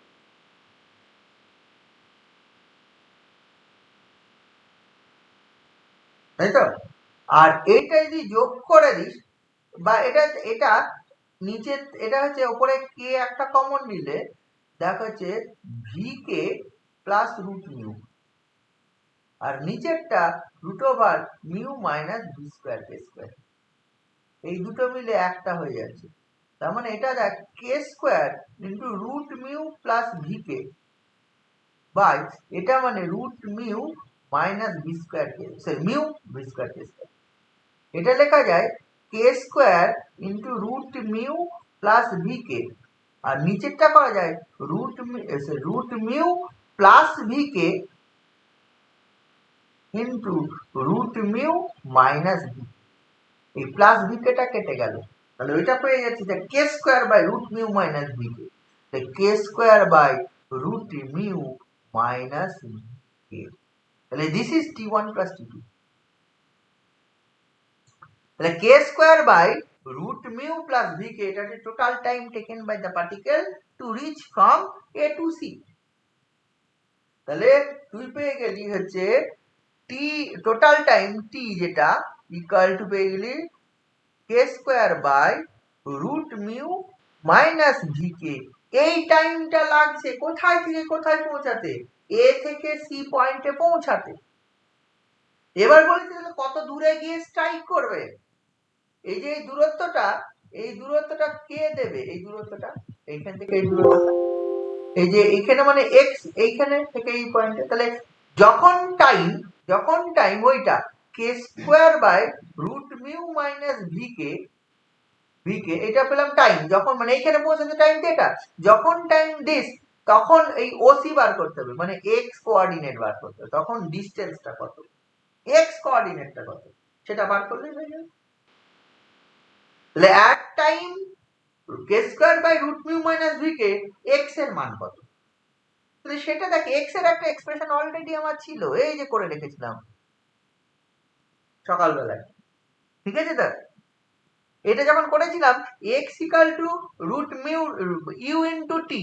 তাই তো? আর এইটা যদি যোগ করে দিস বা এটা এটা নিচে এটা হচ্ছে উপরে কে একটা কমন নিলে দেখ হচ্ছে v k plus root mu, আর নিচেরটা root over mu minus v square কে স্কয়ার, এই দুটো মিলে একটা হয়ে যাচ্ছে। তার মানে এটা দেখ k square into root mu plus v k by এটা মানে root mu minus v square k sorry mu v square কে স্কয়ার, এটা লেখা যায় k square into root mu plus v k, আর নিচেরটা করা যায় root mu plus v k into root mu minus v, এই প্লাস ভি কেটা কেটে গেল, তাহলে ওইটা পেয়ে যাচ্ছে যে k square by root mu minus V K, k square by root mu minus V k, তাহলে this is t1 plus t2, তাহলে k square by root mu plus v k, এটা হচ্ছে total time taken by the particle to reach from A to c. তাহলে তুই পেয়ে গেলি হচ্ছে টি টোটাল টাইম টি যেটা ইকুয়াল টু পেয়ে গেলি k square by root mu minus V k. এই টাইমটা লাগছে কোথায় থেকে কোথায় পৌঁছাতে, এ থেকে সি পয়েন্টে পৌঁছাতে। এবার বলেছে কত দূরে গিয়ে স্ট্রাইক করবে, এই যে এই দূরত্বটা কে দেবে, এই দূরত্বটা এইখান থেকে এই দূরত্বটা এই যে এইখানে মানে এক্স এইখানে থেকে এই পয়েন্টে, তাহলে যখন টাইম ওইটা k square by root mu minus V k এটা পেলাম টাইম, যখন মানে এইখানে পৌঁছাতে টাইম এটা, যখন টাইম দিস তখন এই ওসি বার করতে হবে, মানে এক্স কোঅর্ডিনেট বার করতে হবে, তখন ডিস্টেন্সটা কত, এক্স কোঅর্ডিনেটটা কত সেটা বার করলেই হয়ে যাবে। তাহলে at time K square by root mu minus V K X এর মান কত, তাহলে সেটা দেখ এক্স এর একটা এক্সপ্রেশন অলরেডি আমার ছিল, এই যে করে রেখেছিলাম সকালবেলায়, ঠিক আছে? তো এটা যখন করেছিলাম x equal to root mu U into T,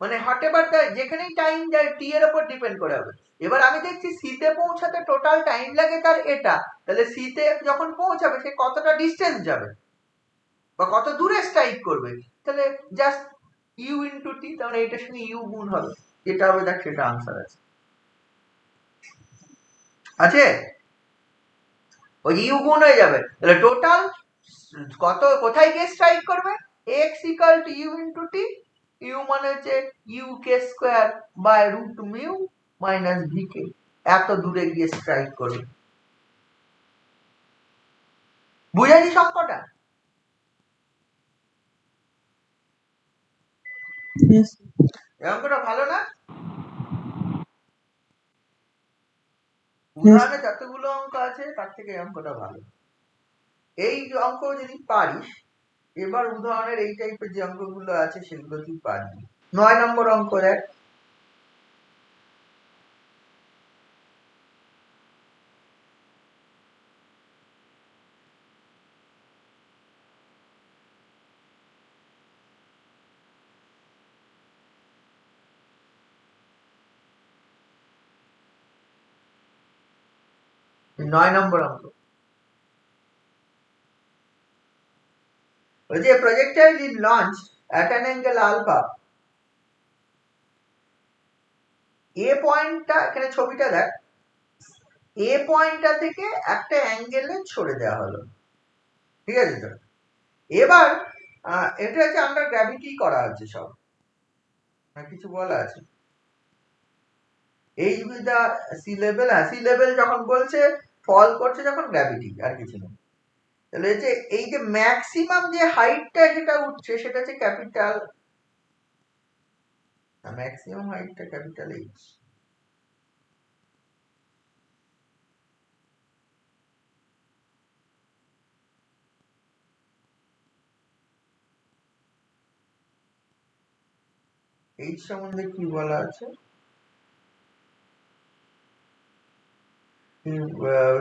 মানে হটেভার যেখানেই টাইম যায় টি এর উপর ডিপেন্ড করে হবে। এবার আমি দেখছি সি তে পৌঁছাতে টোটাল টাইম লাগে তার এটা, তাহলে সি তে যখন পৌঁছাবে সে কতটা ডিস্টেন্স যাবে বা কত দূরে স্ট্রাইক করবে, তাহলে জাস্ট ইউ ইনটু টি, তাহলে এটার সঙ্গে ইউ গুণ হবে, যেটা হবে দেখ সেটা আনসার আছে। আছে ওই ইউ গুণ হয়ে যাবে, তাহলে টোটাল কত কোথায় গিয়ে স্ট্রাইক করবে, x equal to U into T, U মানে হচ্ছে U K square by root mu minus V K, এত দূরে গিয়ে স্ট্রাইক করবে। বুঝালি সংখ্যাটা? Yes. এই অঙ্কটা ভালো না? উদাহরণে যতগুলো অঙ্ক আছে তার থেকে এই অঙ্কটা ভালো। এই অঙ্ক যদি পারিস, এবার উদাহরণের এই টাইপের যে অঙ্কগুলো আছে সেগুলো তুই পারবি। 9 নম্বর অঙ্ক দেখ। নয় নম্বর অঙ্ক বলছে projectile is launch at an angle alpha, a পয়েন্টটা এখানে ছবিটা দেখ, এ পয়েন্টটা থেকে একটা অ্যাঙ্গেলে ছড়ে দেওয়া হলো, ঠিক আছে? তো এবার এটা হচ্ছে আন্ডার গ্র্যাভিটি করা হচ্ছে সব, কিছু বলা আছে এই দা সি লেভেল, সি লেভেল যখন বলছে ফল করছে যখন গ্র্যাভিটি, আর কিছু না। তাহলে যে এই যে ম্যাক্সিমাম যে হাইটটা সেটা উঠছে সেটা হচ্ছে ক্যাপিটাল, ম্যাক্সিমাম হাইটটা ক্যাপিটাল এইচ, এইচ সম্বন্ধে কি বলা আছে,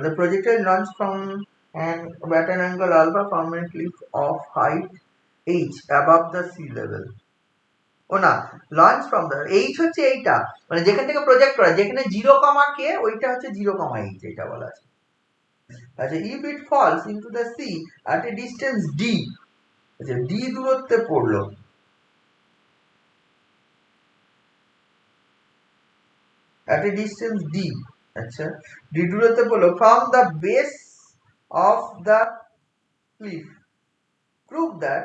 the projectile launched from at an angle alpha from a cliff of height h above the sea level, ও না লঞ্চ ফ্রম দ্য এইচ হচ্ছে এইটা, মানে যেখান থেকে প্রজেক্ট করা, যেখানে 0, কে ওইটা হচ্ছে 0, এইচ, এটা বলা আছে। আচ্ছা, if it falls into the sea at a distance d, আচ্ছা d দূরত্বে পড়লো, at a distance d, আচ্ছা d দূরত্বে পড়লো from the base of the cliff, prove that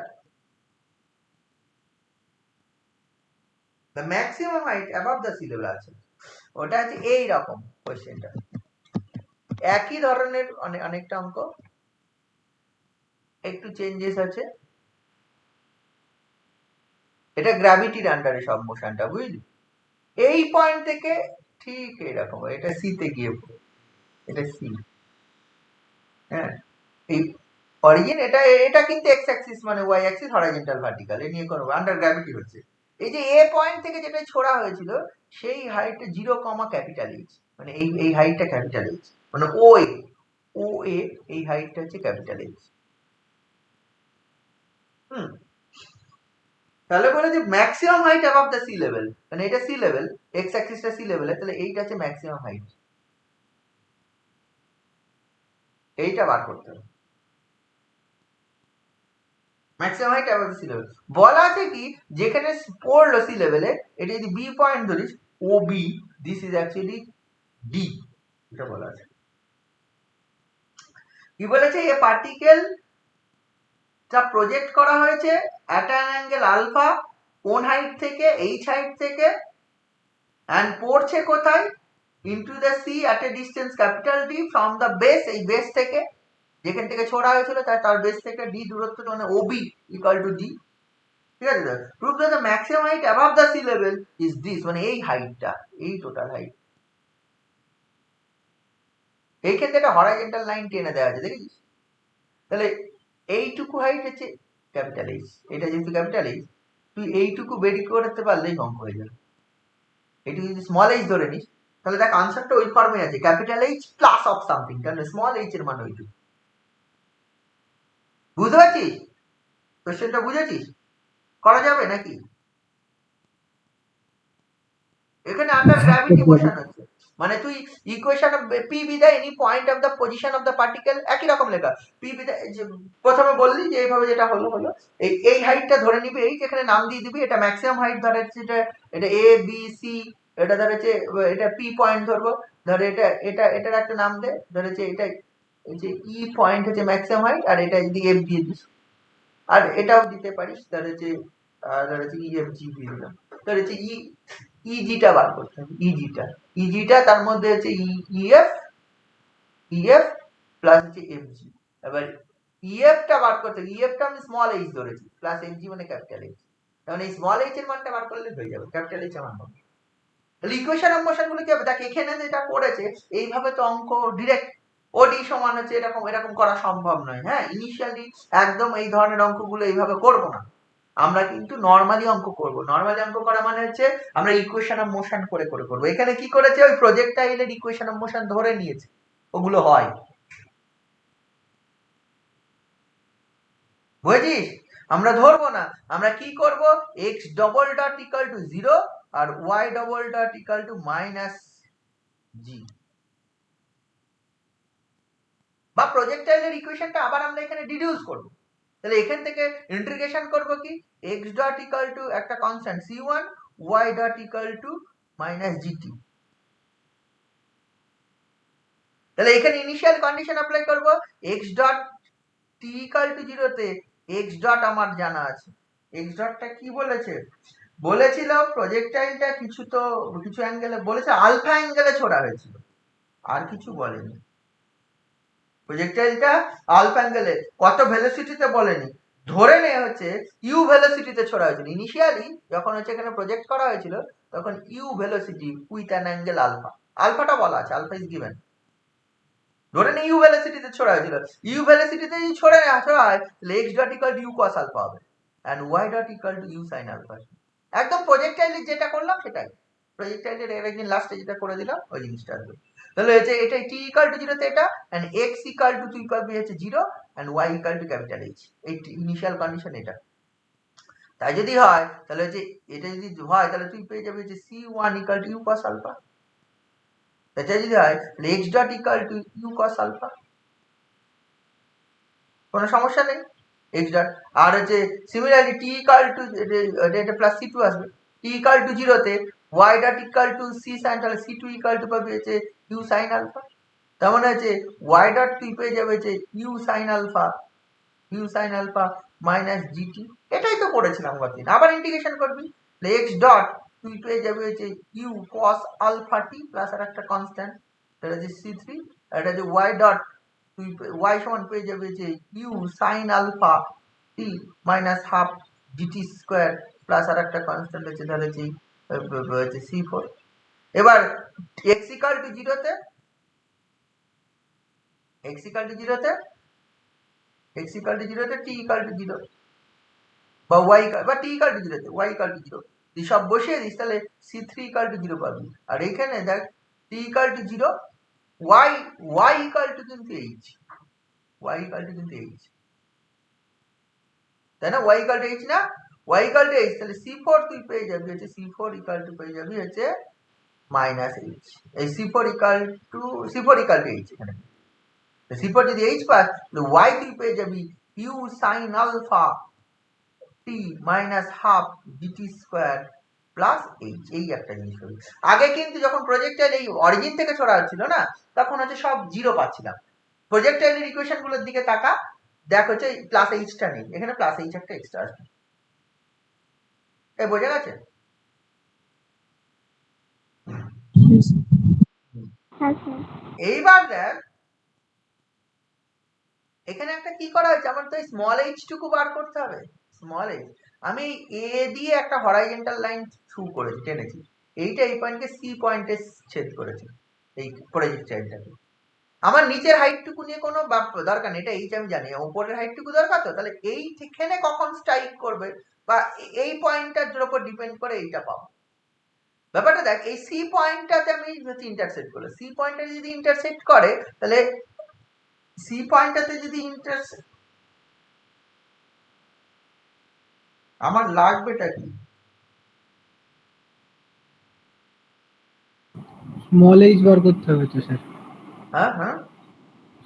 the maximum height above the sea level আছে, ওটা আছে এই রকম কোশ্চেনটা, একই ধরনের অনেকটা অঙ্ক, একটু চেঞ্জেস আছে, এটা গ্র্যাভিটির আন্ডারে সব মোশনটা, বুঝলি? এই পয়েন্ট থেকে ঠিক এইরকম, এটা সি তে গিয়ে, এটা সি, হ্যাঁ এই অরিজিন, এটা কিন্তু এক্স অ্যাক্সিস মানে ওয়াই অ্যাক্সিস, হরাইজন্টাল ভার্টিক্যাল, এ নিয়ে কোনো আন্ডার গ্র্যাভিটি হচ্ছে। এই যে এ পয়েন্ট থেকে যেটা ছোড়া হয়েছিল সেই হাইটটা 0, ক্যাপিটাল এইচ, মানে এই হাইটটা ক্যাপিটাল এইচ, মানে ও এ এই হাইটটা হচ্ছে ক্যাপিটাল এইচ। তাহলে বলে যে maximum height above the sea level, মানে এটা সি লেভেল, এক্স অ্যাক্সিসটা সি লেভেলে, তাহলে এইটা হচ্ছে ম্যাক্সিমাম হাইট, এইটা বার করতে হবে। Maximum height above the sea level বলা আছে কি, যেখানে পড়লো সি লেভেলে, এটা যদি বি পয়েন্ট ধরিস, o b, this is actually d, এটা বলা আছে। কি বলেছে, এ পার্টিকেল যা প্রজেক্ট করা হয়েছে অ্যাট অ্যান অ্যাঙ্গেল আলফা কোন হাইট থেকে, এইচ হাইট থেকে, অ্যান্ড পড়ছে কোথায়, into the sea at a distance capital D from the base, এই বেস থেকে যেখান থেকে ছোড়া হয়েছিল তার বেস থেকে ডি দূরত্ব মানে ওবি ইকুয়াল টু ডি। ঠিক আছে sir? Prove that the maximum height above the sea level is this, মানে এই হাইটটা, এই টোটাল হাইট। এইখান থেকে হরাইজন্টাল লাইন টেনে দেওয়া আছে, দেখেছিস? তাহলে এইটুকু হাইট হচ্ছে ক্যাপিটাল এইচ, এটা যেহেতু ক্যাপিটাল এইচ, তুই এইটুকু বের করতে পারলেই অঙ্ক হয়ে যাবে। এইটুকু যদি স্মল এইচ ধরে নিস তাহলে দেখ আনসারটা ওই ফর্মে আছে, capital H plus of something, কারণ স্মল এইচ এর মান ওইটুকু। বুঝতে পারছিস? কোশ্চেনটা বুঝেছিস? করা যাবে নাকি? এখানে আন্ডার গ্র্যাভিটি মোশন হচ্ছে, মানে তুই equation of P B the any point of the position of the particle, একই রকম লেখা। পি বি দ্য, প্রথমে বললি যে এইভাবে যেটা হলো এই হাইটটা ধরে নিবি, এই এখানে নাম দিয়ে দিবি, এটা ম্যাক্সিমাম হাইট ধরে, এটা এ বি সি, এটা ধরেছে, এটা পি পয়েন্ট ধরবো, ধরে এটার একটা নাম দে, ধরেছে এটা যে ই পয়েন্ট হচ্ছে ম্যাক্সিমাম হাইট, আর এটা যদি এফ দিয়ে দিস, আর এটাও দিতে পারিস, ধরেছে ই এফ জি দিয়ে দিলাম, ধরেছে ইজিটা বার করতে হবে, ইজিটা তার মধ্যে হচ্ছে ইএফ প্লাস হচ্ছে এফজি। এবার ইএফটা বার করতে, ইএফটা আমি স্মল এইচ ধরেছি, প্লাস এফজি মানে ক্যাপিটাল এইচ, তাহলে এই স্মল এইচ এর মানটা বার করলে হয়ে যাবে, ক্যাপিটাল এইচ এর মান হবে। তাহলে ইকুয়েশন অফ মোশন গুলো কি হবে, দেখ এখানে যেটা করেছে এইভাবে তো অঙ্ক ডিরেক্ট ওডি সমান হচ্ছে এরকম করা সম্ভব নয়। হ্যাঁ, ইনিশিয়ালি একদম এই ধরনের অঙ্কগুলো এইভাবে করব না, আমরা কিন্তু নরমালি অঙ্ক করব। নরমালি অঙ্ক করা মানে হচ্ছে আমরা ইকুয়েশন অফ মোশন করে করব। এখানে কি করেছে, ওই প্রজেক্টাইলের ইকুয়েশন অফ মোশন ধরে নিয়েছে, ওগুলো হয়। বুঝেছিস? আমরা ধরবো না, আমরা কি করব, x double dot equal to 0 আর y double dot equal to minus g, বা প্রজেক্টাইলের ইকুয়েশনটা আবার আমরা এখানে ডিডিউস করব। তাহলে এখান থেকে ইন্টিগ্রেশন করব কি, x ডট ইকুয়াল টু একটা constant c1, y dot equal to minus gt। তাহলে এখানে ইনিশিয়াল কন্ডিশন অ্যাপ্লাই করব, x dot t equal to 0 তে x ডট আমার জানা আছে। x ডটটা কি বলেছে, বলেছিল প্রজেক্টাইলটা কিছু অ্যাঙ্গেলে বলেছে, আলফা অ্যাঙ্গেলে ছোড়া হয়েছিল, আর কিছু বলেনি। প্রজেক্টাইলটা আলফা অ্যাঙ্গেলে, কত ভেলোসিটিতে বলেনি, ধরে নেওয়া হচ্ছে ইউ ভেলোসিটিতে ছোড়া হয়েছিল। ইনিশিয়ালি যখন হচ্ছে এখানে প্রজেক্ট করা হয়েছিল তখন u velocity with an angle alpha, আলফাটা বলা আছে, আলফা ইজ গিভেন, ধরে নে ইউ ভেলোসিটিতে ছোড়া হয়েছিল। ইউ ভেলোসিটিতে যদি ছোড়া হয় তাহলে x dot equal to you cos alpha হবে, and y dot equal to you sine alpha. একদম প্রজেক্টাইলে যেটা করলাম সেটাই, প্রজেক্টাইলের একদিন লাস্টে যেটা করে দিলাম ওই জিনিসটা আসবে। তাহলে হচ্ছে এটা t ইকুয়াল টু 0 তে এটা, এন্ড x ইকুয়াল টু তুই পাবি হচ্ছে 0, and y equal to capital H, এই ইনিশিয়াল কন্ডিশন এটা। তাই যদি হয় তাহলে হচ্ছে এটা যদি হয় তাহলে তুই পেয়ে যাবি যে c1 equal to u cos alpha. এটা যদি হয় তাহলে x dot equal to u cos alpha, কোনো সমস্যা নেই x ডট। আর হচ্ছে সিমিলারলি t ইকুয়াল টু এটা প্লাস c2 আসবে, t ইকুয়াল টু 0 তে y dot equal to c sin, তাহলে c2 ইকুয়াল টু পাবি হচ্ছে u sin আলফা। তার মানে হচ্ছে y ডট তুই পেয়ে যাবে যে u sin alpha minus gt। এটাই তো করেছিলাম গতদিন, আবার ইন্টিগ্রেশন করবি, x ডট তুই পেয়ে যাবে হচ্ছে u cos alpha t plus আর একটা কনস্ট্যান্ট, এটা হচ্ছে c3, আর এটা হচ্ছে y ডট তুই y সমান পেয়ে যাবে যে u sin alpha t minus half gt square plus আর একটা কনস্ট্যান্ট হচ্ছে তাহলে হচ্ছে c4। এবার x ইকুয়াল টু 0 তে, x ইকুয়াল টু 0 তে t ইকুয়াল টু 0, বা y বা t ইকুয়াল টু 0 তে y ইকুয়াল টু 0 তুই সব বসিয়ে দিস, তাহলে c3 ইকুয়াল টু 0 পাবি। আর এখানে দেখ t equal to 0, y equal two কিন্তু h, y ইকুয়াল টু কিন্তু h, তাই না? y ইকুয়াল টু h না, y ইকুয়াল টু h, তাহলে c4 তুই পেয়ে যাবি হচ্ছে c4 ইকুয়াল টু পেয়ে যাবি হচ্ছে মাইনাস h। এই c4 ইকুয়াল টু h, এখানে c4 যদি h পাস তাহলে y তুই পেয়ে যাবি u sin alpha t minus half gt square plus h। এই একটা জিনিস হবে। আগে কিন্তু যখন প্রজেক্টাইল এই অরিজিন থেকে ছড়া হচ্ছিল না, তখন হচ্ছে সব জিরো পাচ্ছিলাম। প্রজেক্টাইলের ইকুয়েশন গুলোর দিকে তাকা, দেখ হচ্ছে প্লাস এইচটা নেই, এখানে প্লাস এইচ একটা এক্সট্রা আসবে। এই বোঝা গেছে? Yes. হ্যাঁ স্যার। এইবার দেখ এখানে একটা কি করা হয়েছে, আমার তো এই স্মল এইচ টুকু বার করতে হবে। স্মল এইচ আমি এ দিয়ে একটা হরাইজন্টাল লাইন থ্রু করেছি, টেনেছি, এইটা এই পয়েন্টকে সি পয়েন্টে ছেদ করেছে, এই প্রজেক্টাইলটাকে। আমার নিচের হাইটটুকু নিয়ে কোনো দরকার নেই, এটা এইচ আমি জানি, উপরের হাইটটুকু দরকার। তো তাহলে এইখানে কখন স্ট্রাইক করবে বা এই পয়েন্টটার উপর ডিপেন্ড করে এইটা পাবো। ব্যাপারটা দেখ, এই সি পয়েন্টটাতে আমি হচ্ছে ইন্টারসেক্ট করলে, সি পয়েন্টটা যদি ইন্টারসেক্ট করে তাহলে সি পয়েন্টটাতে যদি ইন্টারসেক্ট, আমার লাগবেটা কি? স্মল এইচ বার করতে হবে তো স্যার, হ্যাঁ হ্যাঁ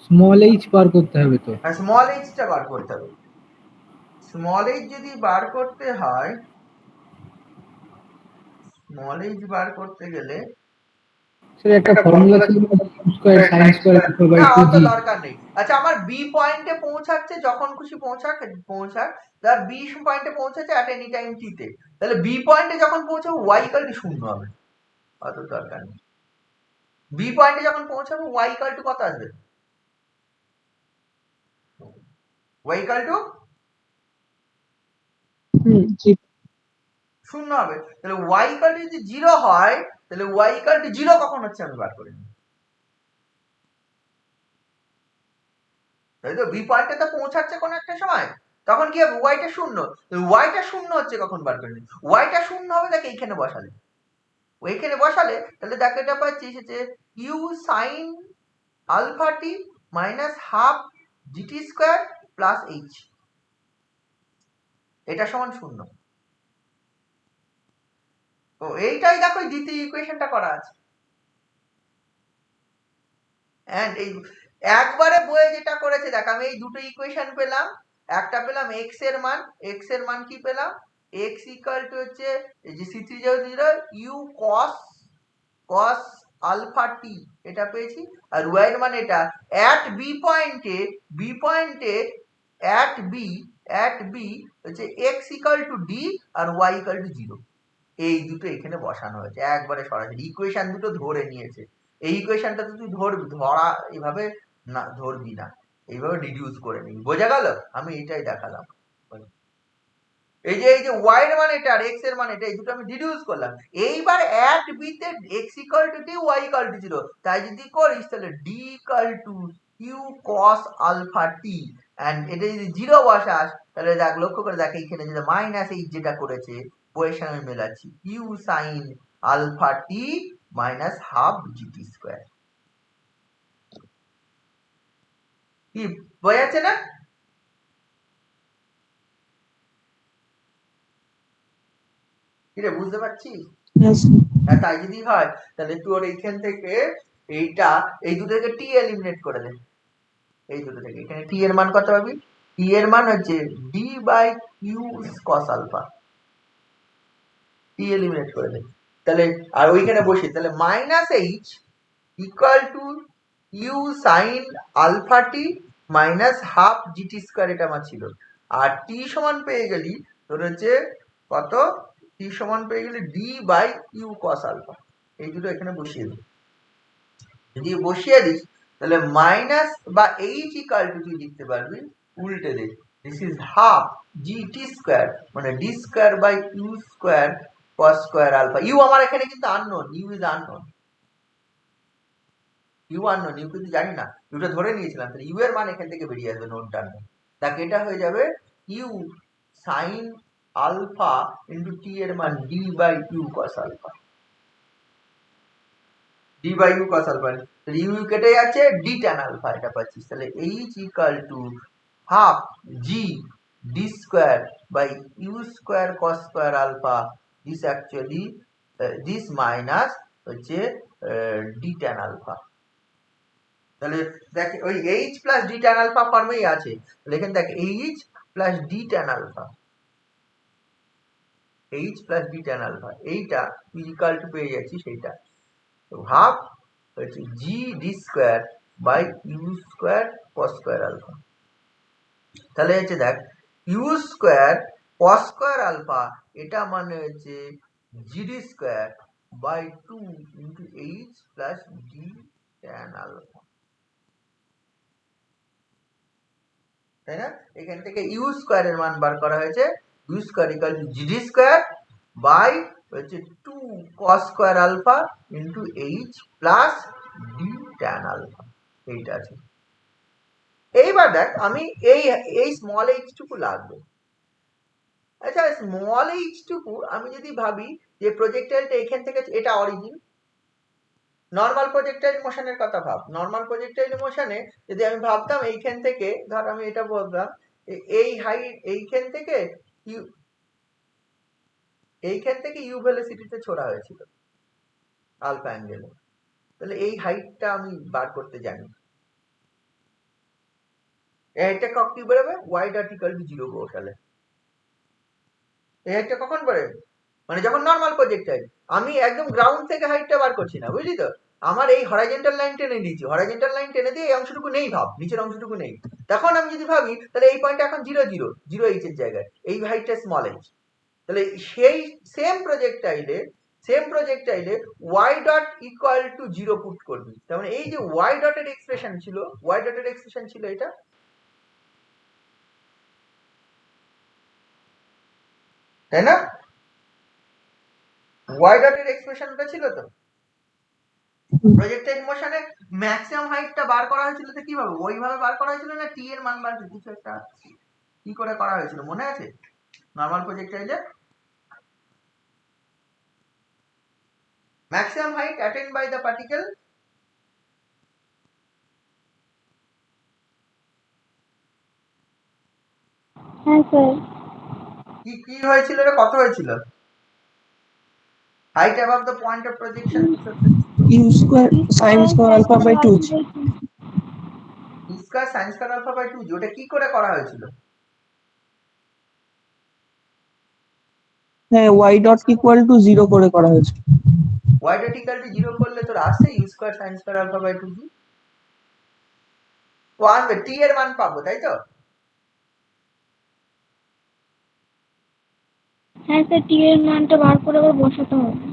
স্মল এইচ বার করতে হবে তো। হ্যাঁ, স্মল এইচটা বার করতে হবে। স্মল এইচ যদি বার করতে হয়, স্মল এইচ বার করতে গেলে স্যার একটা ফর্মুলা ছিল square sine square alpha by না, 2g। অত দরকার নেই। আচ্ছা, আমার বি পয়েন্টে পৌঁছাচ্ছে, যখন খুশি পৌঁছাক, তার বি পয়েন্টে পৌঁছাচ্ছে অ্যাট এনি টাইম টি তে, তাহলে বি পয়েন্টে যখন পৌঁছাবো ওয়াই ইকুয়াল টু 0 হবে, অত দরকার নেই। বি পয়েন্টে যখন পৌঁছাবো ওয়াই ইকুয়াল টু কত আসবে? ওয়াই ইকুয়াল টু 0 হবে। তাহলে ওয়াই ইকুয়াল টু যদি 0 হয়, তাহলে ওয়াই ইকুয়াল টু 0 কখন হচ্ছে আমি বার করে নিই, তাই তো? বি পয়েন্টে তো পৌঁছাচ্ছে কোন একটা সময়, তখন কি হবে? ওয়াইটা 0, ওয়াইটা 0 হচ্ছে কখন বার করে নিই, ওয়াইটা 0 হবে দেখ এইখানে বসালে, ওইখানে বসালে তাহলে দেখ এটা পাচ্ছিস যে ইউ সাইন আলফা টি minus half GT square plus H, এটা সমান 0। তো এইটাই দেখো দ্বিতীয় ইকুয়েশনটা করা আছে। এন্ড এই একবারে বইয়ে যেটা করেছে দেখ, আমি এই দুটো ইকুয়েশন পেলাম, একটা পেলাম এক্স এর মান, এক্স এর মান কি পেলাম, এক্স ইকুয়াল টু হচ্ছে এই যে C three zero U cos alpha T, এটা পেয়েছি। আর ওয়াই এর মান এটা অ্যাট বি পয়েন্টে অ্যাট বি হচ্ছে এক্স ইকুয়াল টু ডি আর ওয়াই ইকুয়াল টু 0। এই দুটো এখানে বসানো হয়েছে, একবারে সরাসরি ইকুয়েশন দুটো ধরে নিয়েছে। এই ইকুয়েশনটা তো তুই ধরা এইভাবে না, ধরবি না, এইভাবে রিডিউস করে নিবি, বোঝা গেল? আমি এটাই দেখালাম। এই যে ওয়াই এর মান এটা আর এক্স এর মান এটা, এই দুটো আমি রিডিউস করলাম। এইবার অ্যাট বি তে X equal to T Y equal to 0, তাই যদি করিস তাহলে D equal to you cos alpha T, and এটা যদি 0 বসাস তাহলে দেখ, লক্ষ্য করে দেখ এইখানে যেটা মাইনাস এইচ যেটা করেছে বইয়ের সঙ্গে মেলাচ্ছি, ইউ সাইন আলফা টি মাইনাস হাফ জিটি স্কোয়ার। কি বোঝা যাচ্ছে না? কিরে, বুঝতে পারছিস? Yes. হ্যাঁ, তাই যদি হয় তাহলে তোর এইখান থেকে এইটা, এই দুটো থেকে টি এলিমিনেট করে দে, এই দুটো থেকে এখানে টি এর মান কত পাবি? টি এর মান হচ্ছে D by you cos alpha, T eliminate করে দে তাহলে, আর ওইখানে বসে তাহলে minus H equal to you sine alpha T minus half GT square, এটা আমার ছিল। আর টি সমান পেয়ে গেলি তোর হচ্ছে কত, টি সমান পেয়ে গেলি D by you cos alpha, এই দুটো এখানে বসিয়ে দিই। যদি বসিয়ে দিস তাহলে মাইনাস বা এইচ ইকুয়াল টু তুই লিখতে পারবি উল্টে দে, this is half GT square মানে d square by you square cos square alpha. U আমার এখানে কিন্তু unknown, u is unknown, u unknown, u কিন্তু জানি না, ইউটা ধরে নিয়েছিলাম, তাহলে ইউ এর মান এখান থেকে বেরিয়ে আসবে, নোট ডান। দেখ এটা হয়ে যাবে u sine alpha into t এর মান d by you cos alpha, d by you cos alpha, তাহলে ইউ কেটে যাচ্ছে, ডি ট্যান আলফা এটা পাচ্ছিস। তাহলে h equal to half g D square by you square cos square alpha, this actually this minus হচ্ছে ডি ট্যান আলফা। তাহলে দেখ ওই h plus D tan alpha ফর্মেই আছে, তাহলে এখানে দেখ h plus D tan alpha, H plus D tan alpha, এইটা ইকুয়াল টু পেয়ে যাচ্ছি সেইটা, হাফ হচ্ছে G D square by you square cos square alpha. তাহলে হচ্ছে দেখ U square cos square alpha, এটা মানে হচ্ছে GD square by 2 into H plus D tan alpha, তাই না? এখান থেকে ইউ স্কয়ারের মান বার করা হয়েছে, U square equal to GD square by হচ্ছে 2 cos square alpha into H plus D tan alpha, এইটা আছে। এইবার দেখ আমি এই স্মল এইচ টুকু লাগবে। আচ্ছা, স্মল এইচ টুকু আমি যদি ভাবি যে প্রজেক্টাইলটা এখান থেকে, এটা অরিজিন, নর্মাল প্রজেক্টাইল মোশনের কথা ভাব, নর্মাল প্রজেক্টাইল মোশনে যদি আমি ভাবতাম এইখান থেকে, ধর আমি এটা বললাম এই হাইট, এইখান থেকে ইউ, এইখান থেকে ইউ ভেলোসিটিতে ছোড়া হয়েছিল আলফা অ্যাঙ্গেলে, তাহলে এই হাইটটা আমি বার করতে জানি। এইটা কি বেরোবে, ওয়াই ডট ইকুয়াল টু 0 বসালে এই হাইটটা কখন বেরোবে, মানে যখন নর্মাল প্রজেক্টাইল, আমি একদম গ্রাউন্ড থেকে হাইটটা বার করছি না, বুঝলি তো? আমার এই হরাইজন্টাল লাইন টেনে দিয়েছি, হরাইজন্টাল লাইন টেনে দিয়ে এই অংশটুকু নেই, ভাব নিচের অংশটুকু নেই, তখন আমি যদি ভাবি তাহলে এই পয়েন্টটা এখন 0 0 0 এইচ এর জায়গায়, এই হাইটটা স্মল এইচ, তাহলে সেই সেম প্রজেক্টাইলে y dot equal to 0 put করবি, তার মানে এই যে ওয়াই ডটের এক্সপ্রেশন ছিল, এটা তাই না? ওয়াই ডটের এক্সপ্রেশনটা ছিল তো প্রজেক্টাইল মোশনে, ম্যাক্সিমাম হাইটটা বার করা হয়েছিল তো কিভাবে, ওইভাবে বার করা হয়েছিল না টি এর মান বার কিছু একটা কি করে করা হয়েছিল মনে আছে? নরমাল প্রজেক্টাইলে maximum height attend by the particle, হ্যাঁ স্যার। কি কি হয়েছিল রে, কত হয়েছিল? Height above the point of projection U square sin square alpha by 2. Square sine square alpha by 2, ওটা কি করে করা হয়েছিল? হ্যাঁ, y dot equal to 0 করে করা হয়েছে। y ডট ইকুয়াল টু 0 করলে তোর আসছে U square sine square alpha by 2 ও আসবে, টি এর মান পাবো, তাই তো? হ্যাঁ স্যার, টি এর মানটা বার করে আবার বসাতে হবে।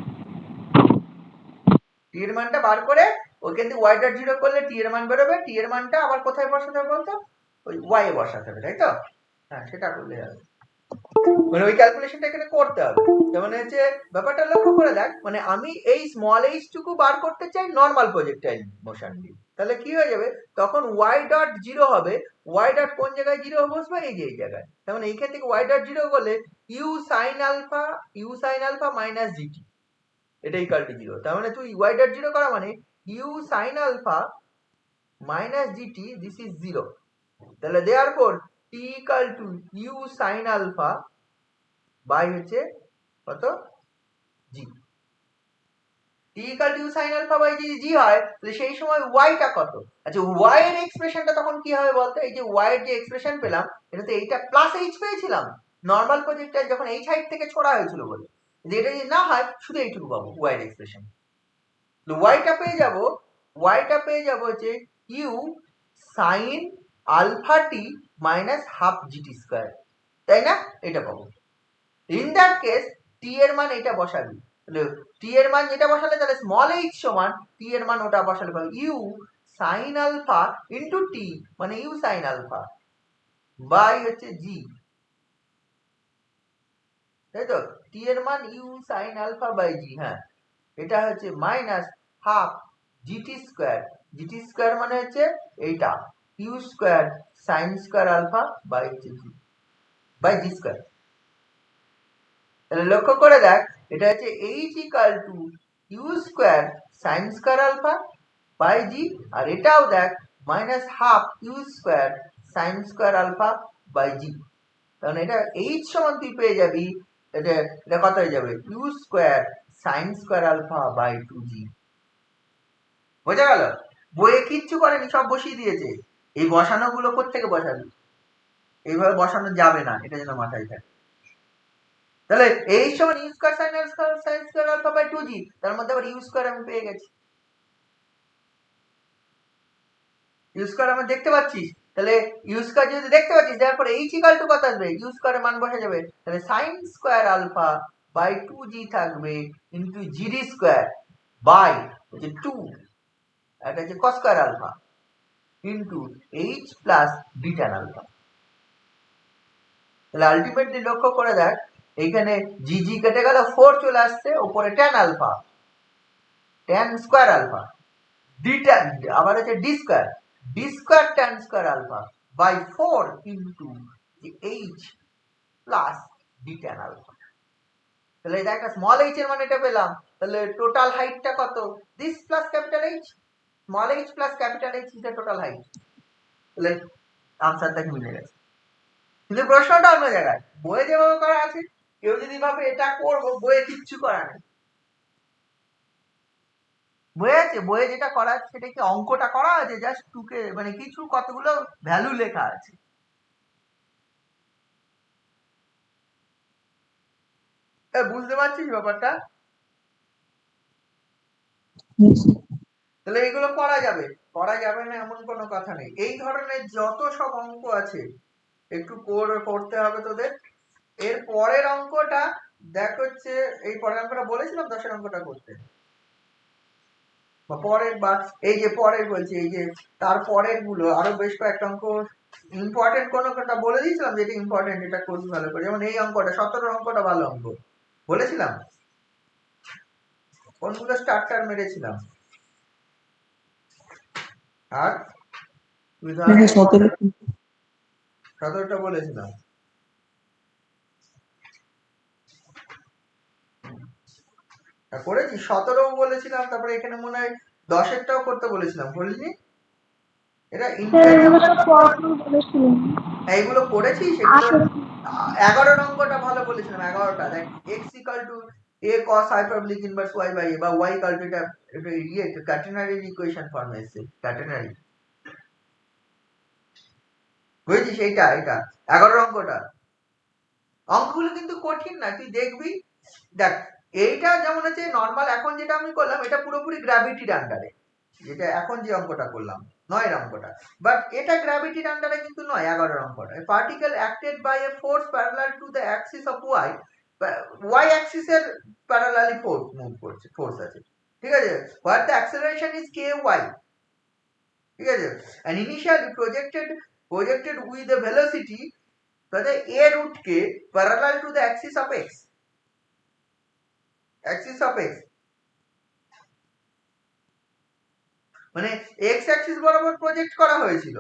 টি এর মানটা বার করে ওইখান থেকে y ডট 0 করলে টি এর মান বেরোবে, টি এর মানটা আবার কোথায় বসাতে হবে বলতো, ওই y এ বসাতে হবে, তাই তো? হ্যাঁ, সেটা করলে হবে, মানে ওই ক্যালকুলেশনটা এখানে করতে হবে। যেমন হচ্ছে ব্যাপারটা লক্ষ্য করে দেখ, মানে আমি এই স্মল এইচ টুকু বার করতে চাই নর্মাল প্রজেক্টাইল মোশন দিয়ে, তাহলে কি হয়ে যাবে তখন y ডট 0 হবে, y ডট কোন জায়গায় 0 বসবে, এই যে এই জায়গায়, তার মানে এইখান থেকে y ডট 0 করলে u sine alpha minus g t, এটা ইকুয়াল টু 0, তার মানে তুই y ডট 0 করা মানে u sine alpha minus g t, this is 0, তাহলে therefore t equal to you sine alpha by হচ্ছে কত, g, t equal to sine alpha by যদি জি হয় তাহলে সেই সময় ওয়াইটা কত? আচ্ছা, ওয়াই এর এক্সপ্রেশনটা তখন কি হবে বলতো, এই যে ওয়াই এর যে এক্সপ্রেশন পেলাম এটাতে এইটা প্লাস এইচ পেয়েছিলাম নর্মাল প্রজেক্টাইল যখন এইচ হাইট থেকে ছোড়া হয়েছিল বলে, যে এটা যদি না হয় শুধু এইটুকু পাবো ওয়াই এর এক্সপ্রেশন, ওয়াইটা পেয়ে যাব হচ্ছে ইউ সাইন আলফা টি মাইনাস হাফ জিটি স্কয়ার, তাই না? এটা পাবো। ইন দ্যাট কেস টি এর মান এটা বসাবি, টি এর মান যেটা বসালে তাহলে স্মল এইচ সমান টি এর মান ওটা বসালে পাবো ইউ সাইন আলফা ইন্টু টি, মানে ইউ সাইন আলফা বাই হচ্ছে জি, তাই তো? টি এর মান ইউ সাইন আলফা বাই জি, হ্যাঁ, এটা হচ্ছে মাইনাস হাফ জিটি স্কয়ার মানে হচ্ছে এইটা u square sine square alpha by g by g square. তাহলে লক্ষ্য করে দেখ, এটা হচ্ছে h equal to u square sine square alpha by g, আর এটাও দেখ minus half u square sine square alpha by g, কারণ এটা এইচ সমান তুই পেয়ে যাবি, এটা কত হয়ে যাবে U square sine square alpha by 2g, বোঝা গেল? বইয়ে কিচ্ছু করেনি, সব বসিয়ে দিয়েছে, এই বসানো গুলো কোত্থেকে বসাবি, এইভাবে বসানো যাবে না, এটা যেন মাথায় থাকে। তাহলে এই সমান U square sine square alpha by 2g, তার মধ্যে আবার ইউ স্কয়ার আমি পেয়ে গেছি, ইউ স্কয়ার আমরা দেখতে পাচ্ছিস তাহলে ইউ স্কয়ার যদি দেখতে পাচ্ছিস, তারপরে এইচ ইকুয়াল টু কত আসবে, ইউ স্কয়ারের মান বসা যাবে, তাহলে sign square alpha by 2g থাকবে ইনটু জিডি স্কয়ার বাই হচ্ছে 2, এটা হচ্ছে cos square alpha into H plus D tan alpha. তাহলে আলটিমেটলি লক্ষ্য করে দেখ, এইখানে জি কেটে গেল, 4 চলে আসছে, উপরে tan alpha, tan square alpha, D tan আবার হচ্ছে D square tan square alpha by 4 into H plus D tan alpha. তাহলে এটা একটা স্মল এইচ এর মানে এটা পেলাম, তাহলে টোটাল হাইটটা কত, this plus capital H, small H plus capital H is the total height. তাহলে আনসারটা মিলে গেছে। কিন্তু প্রশ্নটা অন্য জায়গায়, বইয়ে যেভাবে করা আছে, কেউ যদি ভাবে এটা করবো, বইয়ে কিচ্ছু করা নেই। বইয়ে আছে, বইয়ে যেটা করা আছে সেটা কি অঙ্কটা করা আছে, জাস্ট টুকে মানে কিছু কতগুলো ভ্যালু লেখা আছে। বুঝতে পারছিস ব্যাপারটা? তাহলে এগুলো করা যাবে, করা যাবে না এমন কোনো কথা নেই। এই ধরনের যত সব অঙ্ক আছে একটু করতে হবে তোদের। এর পরের অঙ্কটা দেখ হচ্ছে, এই পরের অঙ্কটা বলেছিলাম 10-এর অঙ্কটা করতে, বা পরের, বা এই যে পরের বলছি, এই যে তার পরের গুলো আরো বেশ কয়েকটা অঙ্ক ইম্পর্টেন্ট কোন একটা বলে দিয়েছিলাম, যেটা ইম্পর্টেন্ট, এটা করবি ভালো করে। যেমন এই অঙ্কটা 17 অঙ্কটা ভালো অঙ্ক বলেছিলাম, কোনগুলো স্টার্টার মেরেছিলাম। আর তুই ধর 17টা বলেছিলাম, করেছি 17 বলেছিলাম, তারপরে এখানে মনে হয় 10-এরটাও করতে বলেছিলাম, বলিনি? এটা এইগুলো করেছিস, এগুলো 11 অঙ্কটা ভালো বলেছিলাম, 11টা দেখ, x equal to a cos hyperbolic inverse y by a, বা y ইকুয়াল টু, এটা ইয়ে ক্যাটেনারি ইকুয়েশন ফর্মে এসেছে, ক্যাটেনারি, বুঝেছিস? এইটা 11 অঙ্কটা, অঙ্কগুলো কিন্তু কঠিন না, তুই দেখবি। দেখ, এইটা যেমন হচ্ছে নর্মাল, এখন যেটা আমি করলাম এটা পুরোপুরি গ্র্যাভিটির আন্ডারে, যেটা এখন যে অঙ্কটা করলাম 9-এর অঙ্কটা, বাট এটা গ্র্যাভিটির আন্ডারে কিন্তু নয়। 11-এর অঙ্কটা, particle acted by a force parallel to the axis of y axis এর প্যারালালি ফোর্স মুভ করছে, ফোর্স আছে, ঠিক আছে, where the acceleration is ky, ঠিক আছে, and initially projected with the velocity তাহলে a root k parallel to the axis of x, মানে x axis বরাবর প্রজেক্ট করা হয়েছিল,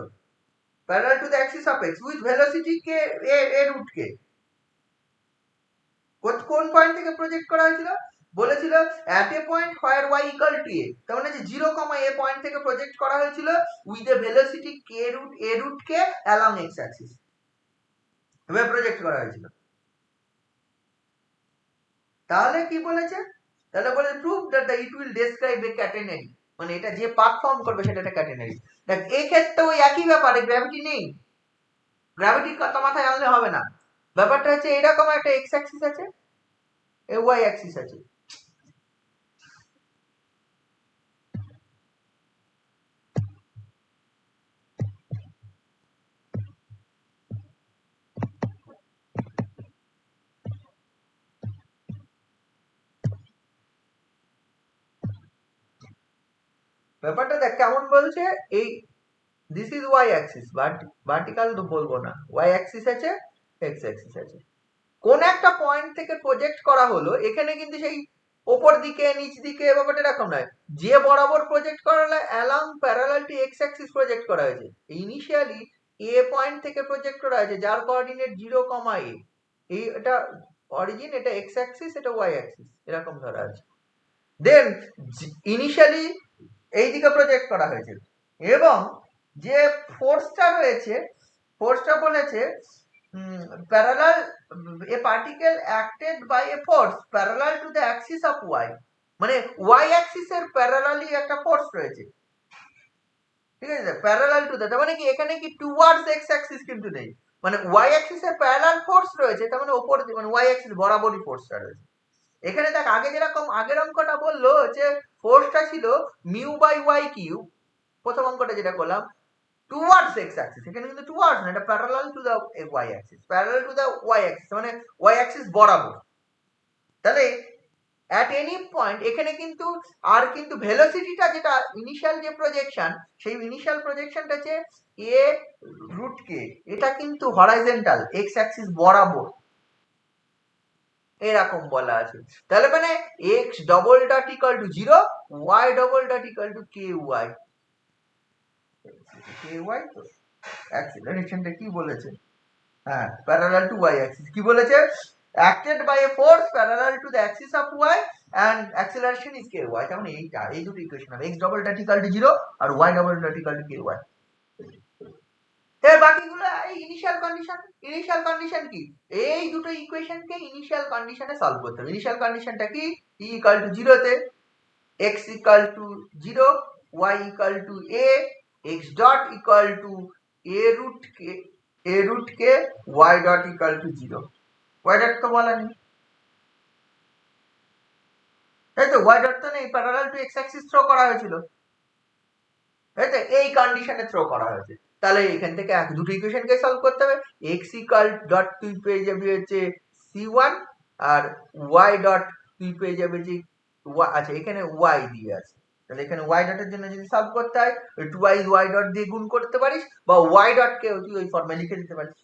parallel to the axis of x with velocity k a root k। কোন পয়েন্ট থেকে প্রজেক্ট করা হয়েছিল, বলেছিল at a point where y equal to a, তার মানে যে 0, a পয়েন্ট থেকে প্রজেক্ট করা হয়েছিল with a velocity a root k along x axis, এভাবে প্রজেক্ট করা হয়েছিল। তাহলে কি বলেছে, তাহলে বলে prove that it will describe a catenary, মানে এটা যে পাথ ফর্ম করবে সেটা একটা ক্যাটেনারি। দেখ, এই ক্ষেত্রে ওই একই ব্যাপারে, গ্র্যাভিটি নেই, গ্র্যাভিটির কথা মাথায় আনলে হবে না। ব্যাপারটা হচ্ছে এরকম একটা এক্স অ্যাক্সিস আছে, এ ওয়াই অ্যাক্সিস আছে, ব্যাপারটা দেখ কেমন বলছে, এই this is Y Axis, vertical তো বলবো না, ওয়াই অ্যাক্সিস আছে, এক্স অ্যাক্সিস আছে, কোন একটা পয়েন্ট থেকে প্রজেক্ট করা হলো, এখানে কিন্তু সেই ওপর দিকে নিচ দিকে ব্যাপারটা এরকম নয়, যে বরাবর প্রজেক্ট করা হলো along parallel to x Axis project করা হয়েছে। ইনিশিয়ালি এ পয়েন্ট থেকে প্রজেক্ট করা হয়েছে, যার কোঅর্ডিনেট 0, a, এই এটা অরিজিন, এটা এক্স অ্যাক্সিস, এটা ওয়াই অ্যাক্সিস, এরকম ধরা আছে। দেন ইনিশিয়ালি এই দিকে প্রজেক্ট করা হয়েছে, এবং যে ফোর্সটা রয়েছে, ফোর্সটা বলেছে parallel a particle acted by a force parallel to the axis of y, মানে y axis এর প্যারালালি একটা ফোর্স রয়েছে, ঠিক আছে, প্যারালাল টু দ্যাট, মানে কি এখানে কি টুয়ার্ডস x axis কিন্তু নেই, মানে y axis এর প্যারালাল ফোর্স রয়েছে, তার মানে উপর, মানে y axis বরাবরই ফোর্সটা রয়েছে। এখানে দেখ, আগে যেরকম আগের অঙ্কটা বললো যে ফোর্সটা ছিল মিউ বাই ওয়াই কিউব, প্রথম অঙ্কটা যেটা করলাম, টুয়ার্ডস এক্স অ্যাক্সিস, এখানে কিন্তু টুয়ার্ডস না, এটা parallel to the Y axis, parallel to the Y axis মানে ওয়াই অ্যাক্সিস বরাবর। তাহলে অ্যাট এনি পয়েন্ট এখানে কিন্তু আর কিন্তু ভেলোসিটিটা যেটা ইনিশিয়াল যে প্রজেকশন, সেই ইনিশিয়াল প্রজেকশনটা হচ্ছে এ রুট কে, এটা কিন্তু হরাইজন্টাল এক্স অ্যাক্সিস বরাবর এরকম বলা আছে। তাহলে মানে X double dot equal to 0, Y double dot equal to K Y. K Y তো অ্যাক্সিলারেশনটা কি বলেছে, হ্যাঁ প্যারালাল টু ওয়াই অ্যাক্সিস, কি বলেছে, acted by a force parallel to the axis of y and acceleration is ky, তার মানে এইটা, এই দুটো ইকুয়েশন হবে, x double dot equal to 0 আর y double dot equal to ky। এর বাকিগুলো এই ইনিশিয়াল কন্ডিশন, ইনিশিয়াল কন্ডিশন কি, এই দুটো ইকুয়েশনকে ইনিশিয়াল কন্ডিশনে সলভ করতে হবে। ইনিশিয়াল কন্ডিশনটা কি, t ইকুয়াল টু 0 তে x equal to 0, y equal to a, x dot equal to a root K, y dot equal to 0। y dot তো বলা নেই, তাই তো, y ডট তো নেই, parallel to x axis throw করা হয়েছিল, তাই তো, এই কন্ডিশনে থ্রো করা হয়েছে। তাহলে এখান থেকে দুটো ইকুয়েশনকে সলভ করতে হবে। x ইকুয়াল ডট তুই পেয়ে যাবি হচ্ছে c1 আর y ডট তুই পেয়ে যাবে যে আচ্ছা এখানে y দিয়ে আছে, তাহলে এখানে y ডটের জন্য যদি সলভ করতে হয় 2y y ডট দিয়ে গুণ করতে পারিস, বা y ডট কে তুই ওই ফর্মে লিখে দিতে পারিস,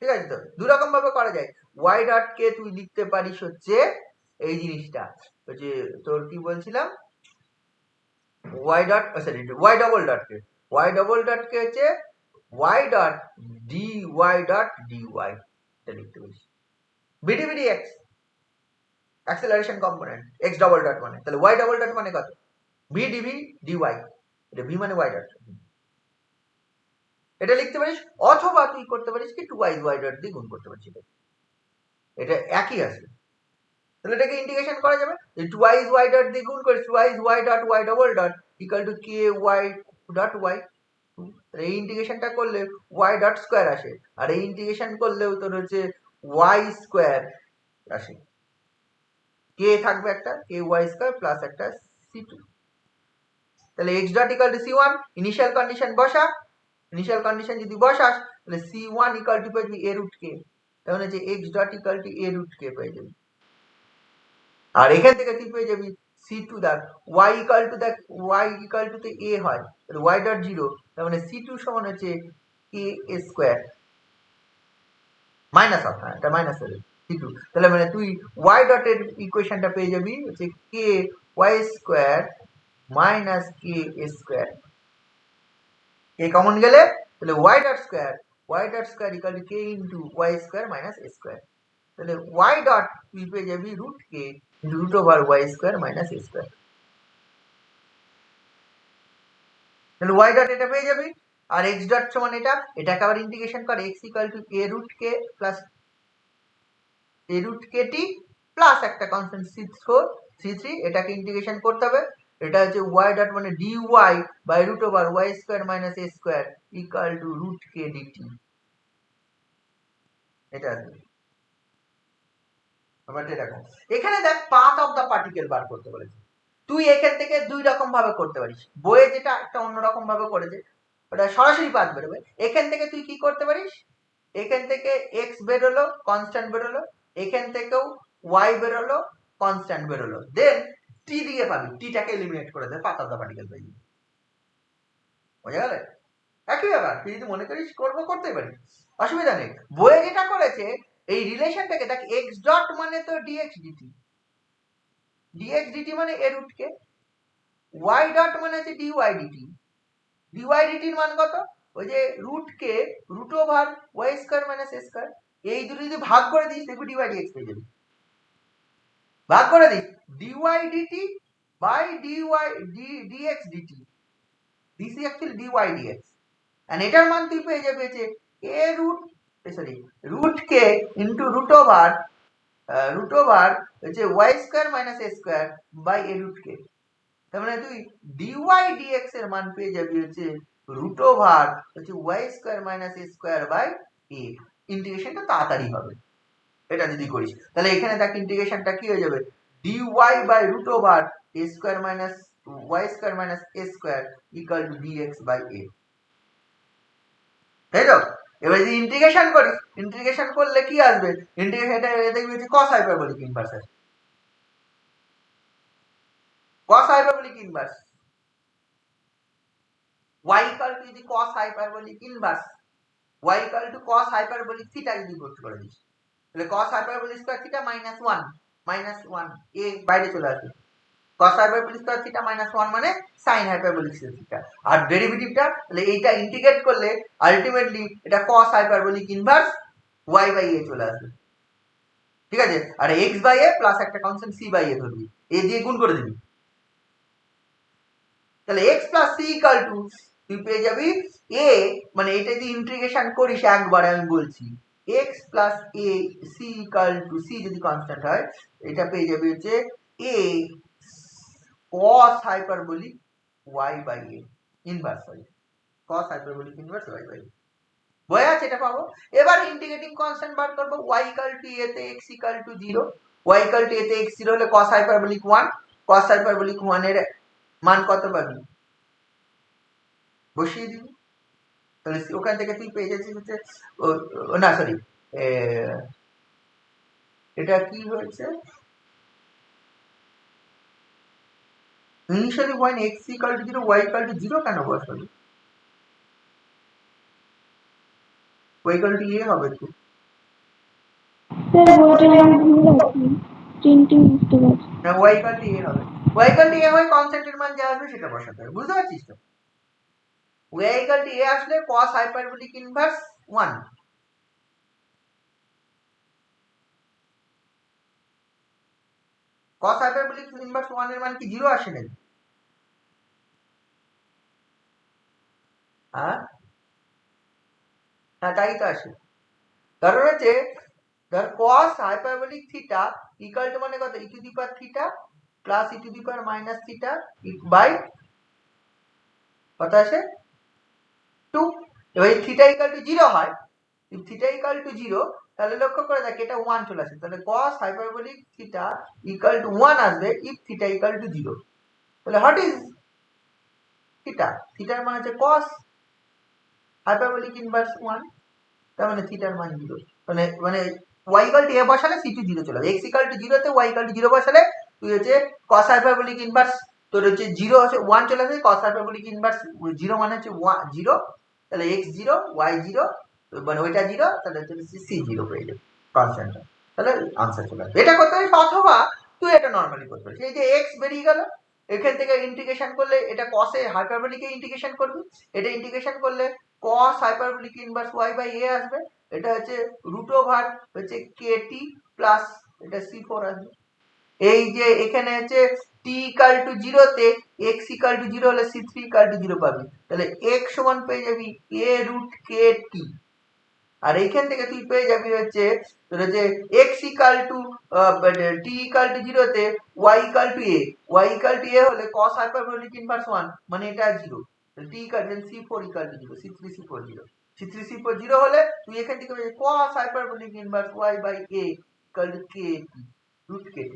ঠিক আছে। তো দু রকম ভাবে করা যায়। y ডট কে তুই লিখতে পারিস হচ্ছে এই জিনিসটা হচ্ছে তোর কি বলছিলাম, y dot sorry y double dot কে, y ডবল ডট কে হচ্ছে y dot dy dot dy, এটা লিখতে পারিস। বিডিবিডি x acceleration component, x double dot মানে, তাহলে y ডবল ডট মানে কত, v dv dy, এটা v মানে y ডট, এটা লিখতে পারিস। অথবা তুই করতে পারিস কি 2y y ডট দিয়ে গুণ করতে পারিস, এটা একই আছে। তাহলে এটাকে ইন্টিগ্রেশন করা যাবে, 2y y ডট দিয়ে গুণ করে 2y y dot y double dot equal to ky dot y। এই ইন্টিগ্রেশনটা করলে y ডট স্কয়ার আসে, আর এই ইন্টিগ্রেশন করলেও তোর হচ্ছে y স্কয়ার আসে, k থাকবে একটা ky স্কয়ার প্লাস একটা c2। তাহলে x dot equal two c1, initial condition বসা, ইনিশিয়াল কন্ডিশন যদি বসাস তাহলে c1 ইকুয়াল টু পেয়ে যাবি a রুট k, তাহলে হচ্ছে x dot equal to a root k পেয়ে যাবি। আর এখান থেকে তুই পেয়ে যাবি c2 দেখ y ইকুয়াল টু দেখ y ইকুয়াল টু তে a হয়, তাহলে y ডট 0, তার মানে c2 সমান হচ্ছে a স্কয়ার মাইনাস অফ, হ্যাঁ এটা মাইনাস হবে c2, তাহলে মানে তুই y ডট এর ইকুয়েশনটা পেয়ে যাবি হচ্ছে k y square minus k a square, k common গেলে তাহলে y dot square equal to k into y square minus a square, তাহলে y ডট তুই পেয়ে যাবি root k root over y square minus a square. তাহলে y ডট এটা পেয়ে যাবি, আর x ডট সমান এটাকে আবার ইন্টিগ্রেশন করে x equal to a root k plus a root kt plus একটা কনস্ট্যান্ট c3, এটাকে ইন্টিগ্রেশন করতে হবে। এটা হচ্ছে y ডট মানে dy by root over y square minus a square equal to root k dt, এটা আছে। আবার দেখো এখানে দেখ পাথ অফ দা পার্টিকেল বার করতে বলেছে, তুই এখান থেকে দুই রকম ভাবে করতে পারিস, বইয়ে যেটা একটা অন্যরকম ভাবে করেছে ওটা সরাসরি পাথ বেরোবে। এখান থেকে তুই কি করতে পারিস, এখান থেকে x বেরোলো কনস্ট্যান্ট বেরোলো, এখান থেকেও y বেরোলো কনস্ট্যান্ট বেরোলো, দেন t দিয়ে পাবি, টিটাকে এলিমিনেট করে দে, পাথ অফ দা পার্টিকেল পেয়ে যাবি। বোঝা গেল? একই ব্যাপার, তুই যদি মনে করিস করতে পারি, অসুবিধা নেই। বইয়ে যেটা করেছে এই রিলেশনটাকে দেখ, x ডট মানে তো dx dt মানে a root K, y dot মানে হচ্ছে dy dt এর মান কত, ওই যে root K root over y square minus a square, এই দুটো যদি ভাগ করে দিস দেখবি dy dx পেয়ে যাবি। ভাগ করে দিস dy dt by dx dt, this is actually dy dx, and এটার মান তুই পেয়ে যাবে যে a root k into root over হচ্ছে y square minus a square by a root k, তার মানে তুই dy dx এর মান পেয়ে যাবি হচ্ছে রুট ওভার হচ্ছে y square minus a square by a। ইন্টিগ্রেশনটা তাড়াতাড়ি হবে এটা যদি করিস, তাহলে এখানে দেখ ইন্টিগ্রেশনটা কি হয়ে যাবে, dy by root over a square minus y square minus a square equal to bx by a। তাই তো? এবার যদি ইন্টিগ্রেশন করি, ইন্টিগ্রেশন করলে কি আসবে? ইন্টিগ্রেশন এটা দেখবি যে cos হাইপারবোলিক ইনভার্স আসবে। cos hyperbolic inverse y equal to যদি cos hyperbolic inverse y equal to cos hyperbolic theta যদি করতে করে দিস, তাহলে cos hyperbolic square theta minus 1 a বাইরে চলে আসবে। cos hyperbolic square theta minus 1 মানে sin হাইপারবোলিক থিটা। আর ডেরিভেটিভটা তাহলে এইটা ইন্টিগ্রেট করলে আলটিমেটলি এটা cos hyperbolic inverse y by a চলে আসবে। ঠিক আছে? আর x বাই a প্লাস একটা কনস্ট্যান্ট c বাই a ধরবি, a দিয়ে গুণ করে দিবি। তাহলে x plus c equal two তুই পেয়ে যাবি a, মানে এটা যদি ইন্টিগ্রেশন করিস একবারে আমি বলছি x plus a c equal to c যদি কনস্ট্যান্ট হয় এটা পেয়ে যাবি হচ্ছে a cos hyperbolic y by a inverse হয়, cos hyperbolic inverse y by a। বোঝা যাচ্ছে? এটা পাবো। এবার ইন্টিগ্রেটিং কনস্ট্যান্ট বার করব, y ইকুয়াল টু a তে x equal to 0, y equal to a তে x 0 হলে cos হাইপারবোলিক 1, cos হাইপারবোলিক 1 এর মান কত পাবি? বসিয়ে দিবি। তাহলে ওখান থেকে তুই পেয়ে যাচ্ছিস হচ্ছে না সরি এটা কি হয়েছে, initially point x equal to 0 y equal to 0 কেন বসাবি? y ইকুয়াল টু a হবে তো। স্যার বইটা আমার ভুল আছে, প্রিন্টিং বুঝতে পারছি। না, y ইকুয়াল টু a হবে। y ইকুয়াল টু a হয় কনস্ট্যান্টের মান যা আসবে সেটা বসাতে হবে। বুঝতে পারছিস তো? y ইকুয়াল টু a আসলে cos hyperbolic inverse 1, cos hyperbolic inverse 1 এর মান কি 0 আসে নাকি? হ্যাঁ, তাই তো আসে। কারণ হচ্ছে ধর cos hyperbolic theta equal to মানে কত, e to the power theta plus e to the power minus theta by কত আসে 2। এবার থিটা ইকুয়াল টু 0 হয়, if থিটা ইকুয়াল টু 0 তাহলে লক্ষ্য করে দেখ এটা 1 চলে আসে, তাহলে cos hyperbolic theta equal two 1 আসবে if থিটা ইকুয়াল টু 0। তাহলে হোয়াট ইজ থিটা? থিটার মান হচ্ছে cos হাইপারবোলিক ইনভার্স 1, তার মানে থিটার মান 0। মানে মানে y ইকুয়াল টু a বসালে c টু 0 চলে যাবে, x ইকুয়াল টু 0 তে y ইকুয়াল টু 0 বসালে তুই হচ্ছে cos হাইপারবোলিক ইনভার্স তোর হচ্ছে 0 হচ্ছে 1 চলে আসবে, cos হাইপারবোলিক ইনভার্স 0 মানে হচ্ছে 0, তাহলে x 0 y 0 মানে ওইটা 0, তাহলে হচ্ছে c 0 পেয়ে যাবে কনস্ট্যান্ট, তাহলে आंसर চলে আসবে। এটা করতে পারিস অথবা তুই এটা নরমালি করতে পারিস। এই যে x বেরিয়ে গেল, এখান থেকে ইন্টিগ্রেশন করলে এটা cos এর হাইপারবোলিকে ইন্টিগ্রেশন করবি, এটা ইন্টিগ্রেশন করলে cos hyperbolic inverse y by a আসবে, এটা হচ্ছে রুট ওভার হচ্ছে kt প্লাস এটা c4 আসবে। এই যে এখানে হচ্ছে t ইকুয়াল টু 0 তে x ইকুয়াল টু 0 হলে c3 ইকুয়াল টু 0 পাবি, তাহলে x সমান পেয়ে যাবি a রুট kt। আর এইখান থেকে তুই পেয়ে যাবি হচ্ছে তোর হচ্ছে x equal two t equal to 0 তে y equal to a, y equal to a হলে cos হাইপারবোলিক ইনভার্স 1 মানে এটা 0, তাহলে t equal two c4 equal to 0, c3 c4 0, c3 c4 0 হলে তুই এখান থেকে পেয়ে যাবি cos hyperbolic inverse y by a equal to kt root kt,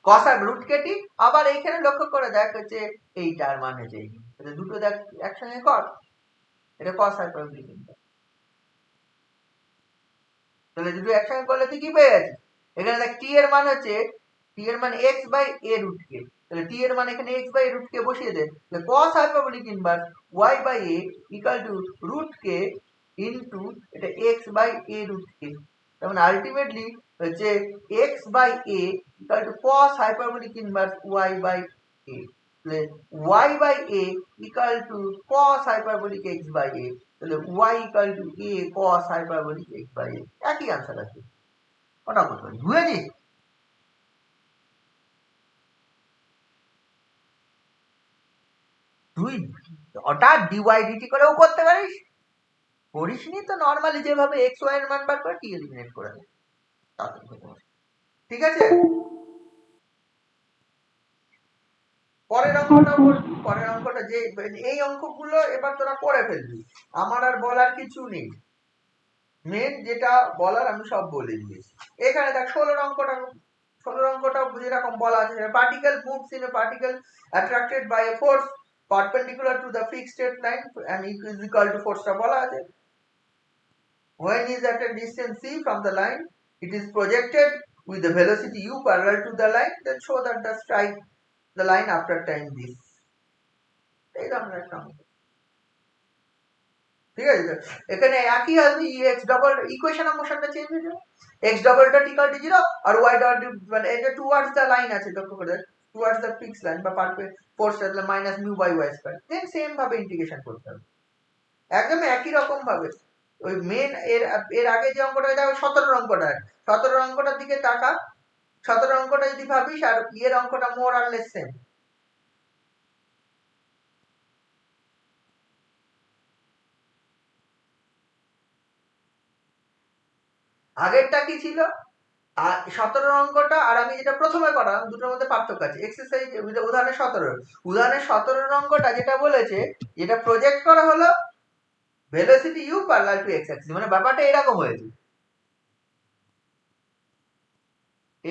cos root kt। আবার এইখানে লক্ষ্য করে দেখ হচ্ছে এইটার মান হচ্ছে এই, তাহলে দুটো দেখ একসঙ্গে কর, এটা cos হাইপারবোলিক ইনভার্স, তাহলে দুটো একসঙ্গে করলে তুই কি পেয়ে যাচ্ছিস? এখানে দেখ t এর মান হচ্ছে t এর মান x by a root k, তাহলে t এর মান এখানে x বাই রুট k বসিয়ে দে, তাহলে cos hyperbolic inverse y by a equal to root k into এটা x by a root k, তার মানে আলটিমেটলি হচ্ছে x by a equal to cos hyperbolic inverse y by a, তাহলে y by a equal to cos hyperbolic x by a, তাহলে y equal to a cos hyperbolic x by a, একই आंसर আছে। ওটা করতে পারি, বুঝেছিস? তুই ওটা ডিওয়াই ডিটি করেও করতে পারিস, করিসনি তো নরমালি যেভাবে এক্স ওয়াই এর মান বার করে টি এলিমিনেট করে দে, ঠিক আছে? পরের অঙ্কটা করবি, পরের অঙ্কটা যে এই অঙ্কগুলো এবার তোরা করে ফেলবি, আমার আর বলার কিছু নেই, মেন যেটা বলার আমি সব বলে দিয়েছি। এখানে দেখ 16 অঙ্কটা 16 অঙ্কটা যেরকম বলা আছে, particle moves in a particle attracted by a force perpendicular to the fixed straight line and is equal to force টা বলা আছে। When is at a distance c from the line, it is projected with the velocity u parallel to the line, then show that the strike the line after time this। এই ধরনের একটা অঙ্ক। ঠিক আছে, এখানে একই আসবে x ডবল ইকুয়েশন অফ মোশনটা চেঞ্জ হয়ে যাবে, x ডবলটা ইকুয়াল টু 0 আর y ডট মানে এটা টুয়ার্ডস দ্য লাইন আছে, লক্ষ্য করে টুয়ার্ডস দ্য ফিক্সড লাইন বা ফোর্স তাহলে minus mu by y square, then same ভাবে ইন্টিগ্রেশন করতে হবে একদম একই রকম ভাবে। ওই মেন এর আগে যে অঙ্কটা এটা 17 অঙ্কটা, 17 অঙ্কটার দিকে তাকা, 17 অঙ্কটা যদি ভাবিস আর এর অঙ্কটা মোর আর লেস সেম। আগেরটা কি ছিল, 17 অঙ্কটা আর আমি যেটা প্রথমে করালাম দুটোর মধ্যে পার্থক্য আছে। এক্সারসাইজ উদাহরণে 17 অঙ্কটা যেটা বলেছে, যেটা প্রজেক্ট করা হলো velocity u parallel to x Axis, মানে ব্যাপারটা এরকম হয়েছে।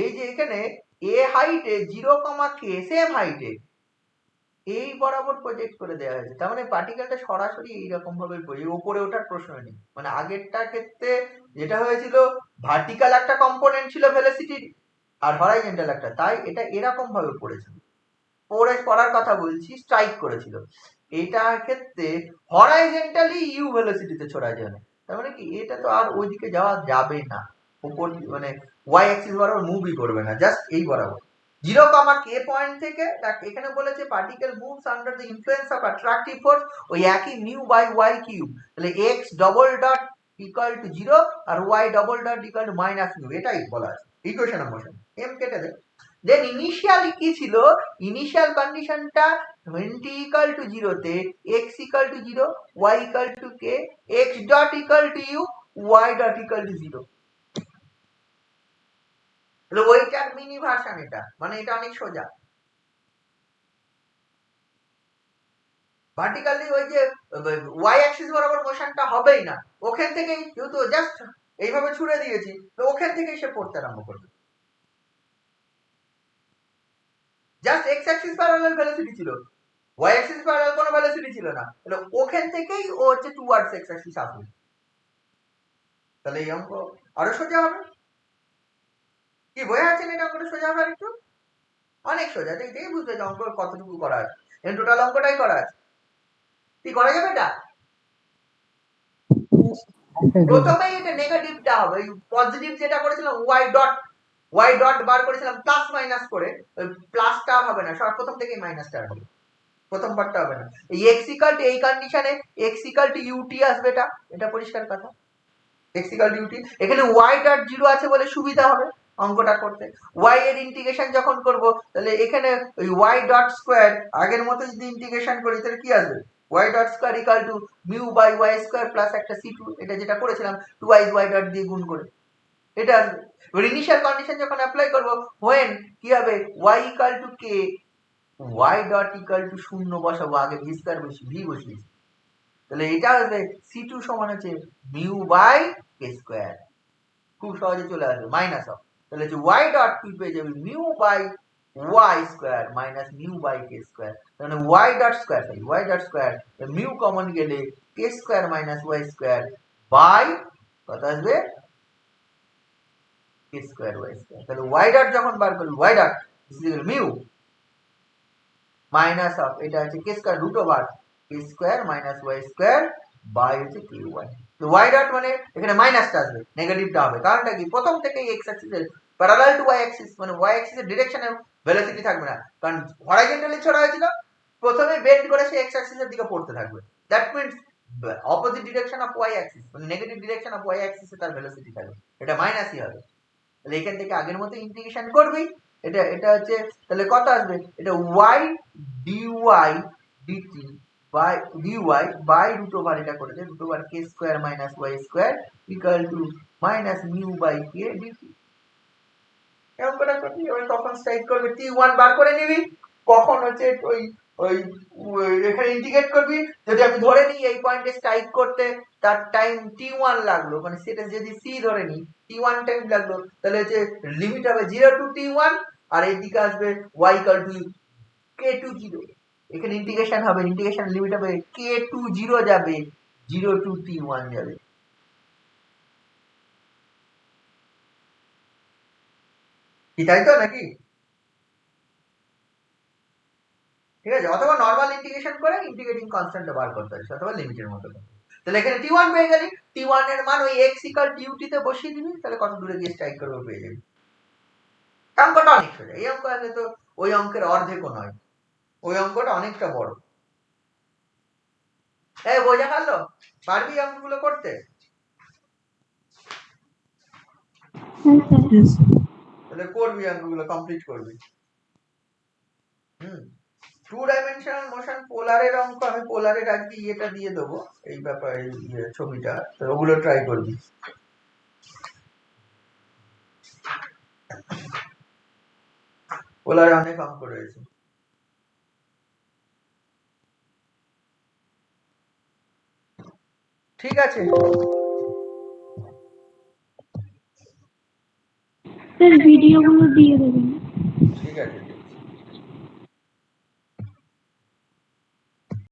এই যে এখানে a হাইটে 0, k সেম হাইটে এই বরাবর প্রজেক্ট করে দেওয়া হয়েছে, তার মানে পার্টিকেলটা সরাসরি এইরকম ভাবে উপরে ওঠার প্রশ্ন নেই। মানে আগেরটার ক্ষেত্রে যেটা হয়েছিল ভার্টিক্যাল একটা কম্পোনেন্ট ছিল ভেলোসিটির আর হরাইজন্টাল একটা, তাই এটা এরকম ভাবে পড়েছিল, পড়ার কথা বলছি, স্ট্রাইক করেছিল। এটার ক্ষেত্রে হরাইজন্টালি ইউ ভেলোসিটিতে ছড়া যাবে, তার মানে কি এটা তো আর ওইদিকে যাওয়া যাবে না, উপর মানে ওয়াই অ্যাক্সিস বরাবর মুভই করবে না, জাস্ট এই বরাবর 0, k পয়েন্ট থেকে। এখানে বলেছে particle moves under the influence of attractive force, ওই একই মিউ বাই ওয়াই কিউব, তাহলে x double dot equal to 0 আর y double dot equal to minus mu, এটাই বলা আছে ইকুয়েশন অফ মোশন। এম কেটে দে। দেন ইনিশিয়ালি কি ছিল, ইনিশিয়াল কন্ডিশনটা 20 ইকুয়াল টু 0 তে x equal to 0, y equal to k, x dot equal to u, y dot equal to 0। তাহলে ওইটার মিনি ভার্সন এটা, মানে এটা অনেক সোজা। ভার্টিক্যালি ওই যে ওয়াই অ্যাক্সিস বরাবর মোশনটা হবেই না, ওখান থেকেই যেহেতু জাস্ট এইভাবে ছুড়ে দিয়েছি, তো ওখান থেকেই সে পড়তে আরম্ভ করবে। Just x Axis parallel velocity ছিল, ওয়াই অ্যাক্সিস প্যারালাল কোনো ভেলোসিটি ছিল না, তাহলে ওখান থেকেই ও হচ্ছে টুয়ার্ডস এক্স অ্যাক্সিস আসবে। তাহলে এই অঙ্ক আরো সোজা হবে। কি বোঝা যাচ্ছে না এটা অঙ্কটা সোজা হবে একটু? অনেক সোজা, দেখেই বুঝতে যে অঙ্ক কতটুকু করা আছে, টোটাল অঙ্কটাই করা আছে। কি করা যাবে এটা? প্রথমেই এটা নেগেটিভটা হবে, পজিটিভ যেটা করেছিলাম ওয়াই ডট বার করেছিলাম প্লাস মাইনাস করে, ওই প্লাসটা হবে না, সব প্রথম থেকেই মাইনাসটা হবে, প্রথম পার্টটা হবে না। এই এক্স ইকুয়াল টু এই কন্ডিশনে এক্স ইকুয়াল টু ইউটি আসবে, এটা পরিষ্কার কথা, এক্স ইকুয়াল টু ইউটি। এখানে ওয়াই ডট 0 আছে বলে সুবিধা হবে অঙ্কটা করতে। ওয়াই এর ইন্টিগ্রেশন যখন করব, তাহলে এখানে ওই ওয়াই ডট স্কয়ার আগের মতো যদি ইন্টিগ্রেশন করি, তাহলে কি আসবে, y dot square equal to mu by y square plus একটা c2, এটা যেটা করেছিলাম 2y ডট দিয়ে গুণ করে, এটা আসবে। এবার ইনিশিয়াল কন্ডিশন যখন অ্যাপ্লাই করব, when কি হবে, y equal to k, y dot equal to 0 বসাবো, আগে v স্কয়ার বসিয়েছি, তাহলে এটা আসবে c2 সমান হচ্ছে মিউ বাই k স্কয়ার, খুব সহজে চলে আসবে মাইনাস অফ, তাহলে হচ্ছে y ডট কি পেয়ে যাবে, mu by y square minus mu by k square, তাহলে y dot square mu common গেলে k square minus y square by কত আসবে, k স্কয়ার y স্কয়ার। তাহলে y ডট যখন বার করব, y dot mu minus of, এটা হচ্ছে k square root over k square minus y square by হচ্ছে ky। তো y ডট মানে এখানে মাইনাসটা আসবে, নেগেটিভটা হবে, কারণটা কি, প্রথম থেকে x অ্যাক্সিসের প্যারালাল টু y অ্যাক্সিস, মানে y অ্যাক্সিসের ডিরেকশনে ভেলোসিটি থাকবে না, কারণ হরাইজন্টালি ছড়া হয়েছিল, প্রথমে বেন্ড করে সে x অ্যাক্সিসের দিকে পড়তে থাকবে, that means opposite direction of y axis, মানে নেগেটিভ ডিরেকশন অফ y অ্যাক্সিসে তার ভেলোসিটি থাকবে, এটা মাইনাসই হবে। তাহলে এখান থেকে আগের মতো ইন্টিগ্রেশন করবি, এটা হচ্ছে তাহলে কত আসবে, এটা y dy dt by dy by root over, এটা করে দে root over k square minus y square equal to minus mu by k dt। এরকম করে করবি, ওই তখন স্ট্রাইক করবে t1 বার করে নিবি, কখন হচ্ছে ওই এখানে ইন্টিগ্রেট করবি, যদি আমি ধরে নিই এই পয়েন্টে স্ট্রাইক করতে তার টাইম t1 লাগলো, মানে সেটা যদি c ধরে নিই t1 টাইম লাগলো, তাহলে হচ্ছে লিমিট হবে 0 টু t1, আর এদিকে আসবে y equal to k to 0। এখানে ইন্টিগ্রেশন হবে, ইন্টিগ্রেশন লিমিট হবে k টু 0 যাবে, 0 টু t1 যাবে। কি তাই তো নাকি? ঠিক আছে, অথবা নরমাল ইন্টিগ্রেশন করে ইন্টিগ্রেটিং কনস্ট্যান্ট বার করতে পারিস, অথবা লিমিটের মতো। তাহলে এখানে t1 পেয়ে গেলি, t1 এর মান ওই x ইকুয়াল ut তে বসিয়ে দিবি, তাহলে কত দূরে গিয়ে স্ট্রাইক করবে পেয়ে যাবি। অঙ্কটা অনেক সোজা, এই অঙ্ক আছে তো ওই অঙ্কের অর্ধেকও নয়, ওই অঙ্কটা অনেকটা বড়। এই বোঝা গেল? পারবি অঙ্কগুলো করতে? হ্যাঁ স্যার। তাহলে করবি, অঙ্কগুলো কমপ্লিট করবি। টু ডাইমেনশনাল মোশন পোলারের অঙ্ক, আমি পোলারের আজকে ইয়েটা দিয়ে দেবো, এই ব্যাপারে ছবিটা, তো ওগুলো ট্রাই করবি। পোলারে অনেক অঙ্ক রয়েছে। ঠিক আছে, স্যার ভিডিওগুলো দিয়ে দেবেন।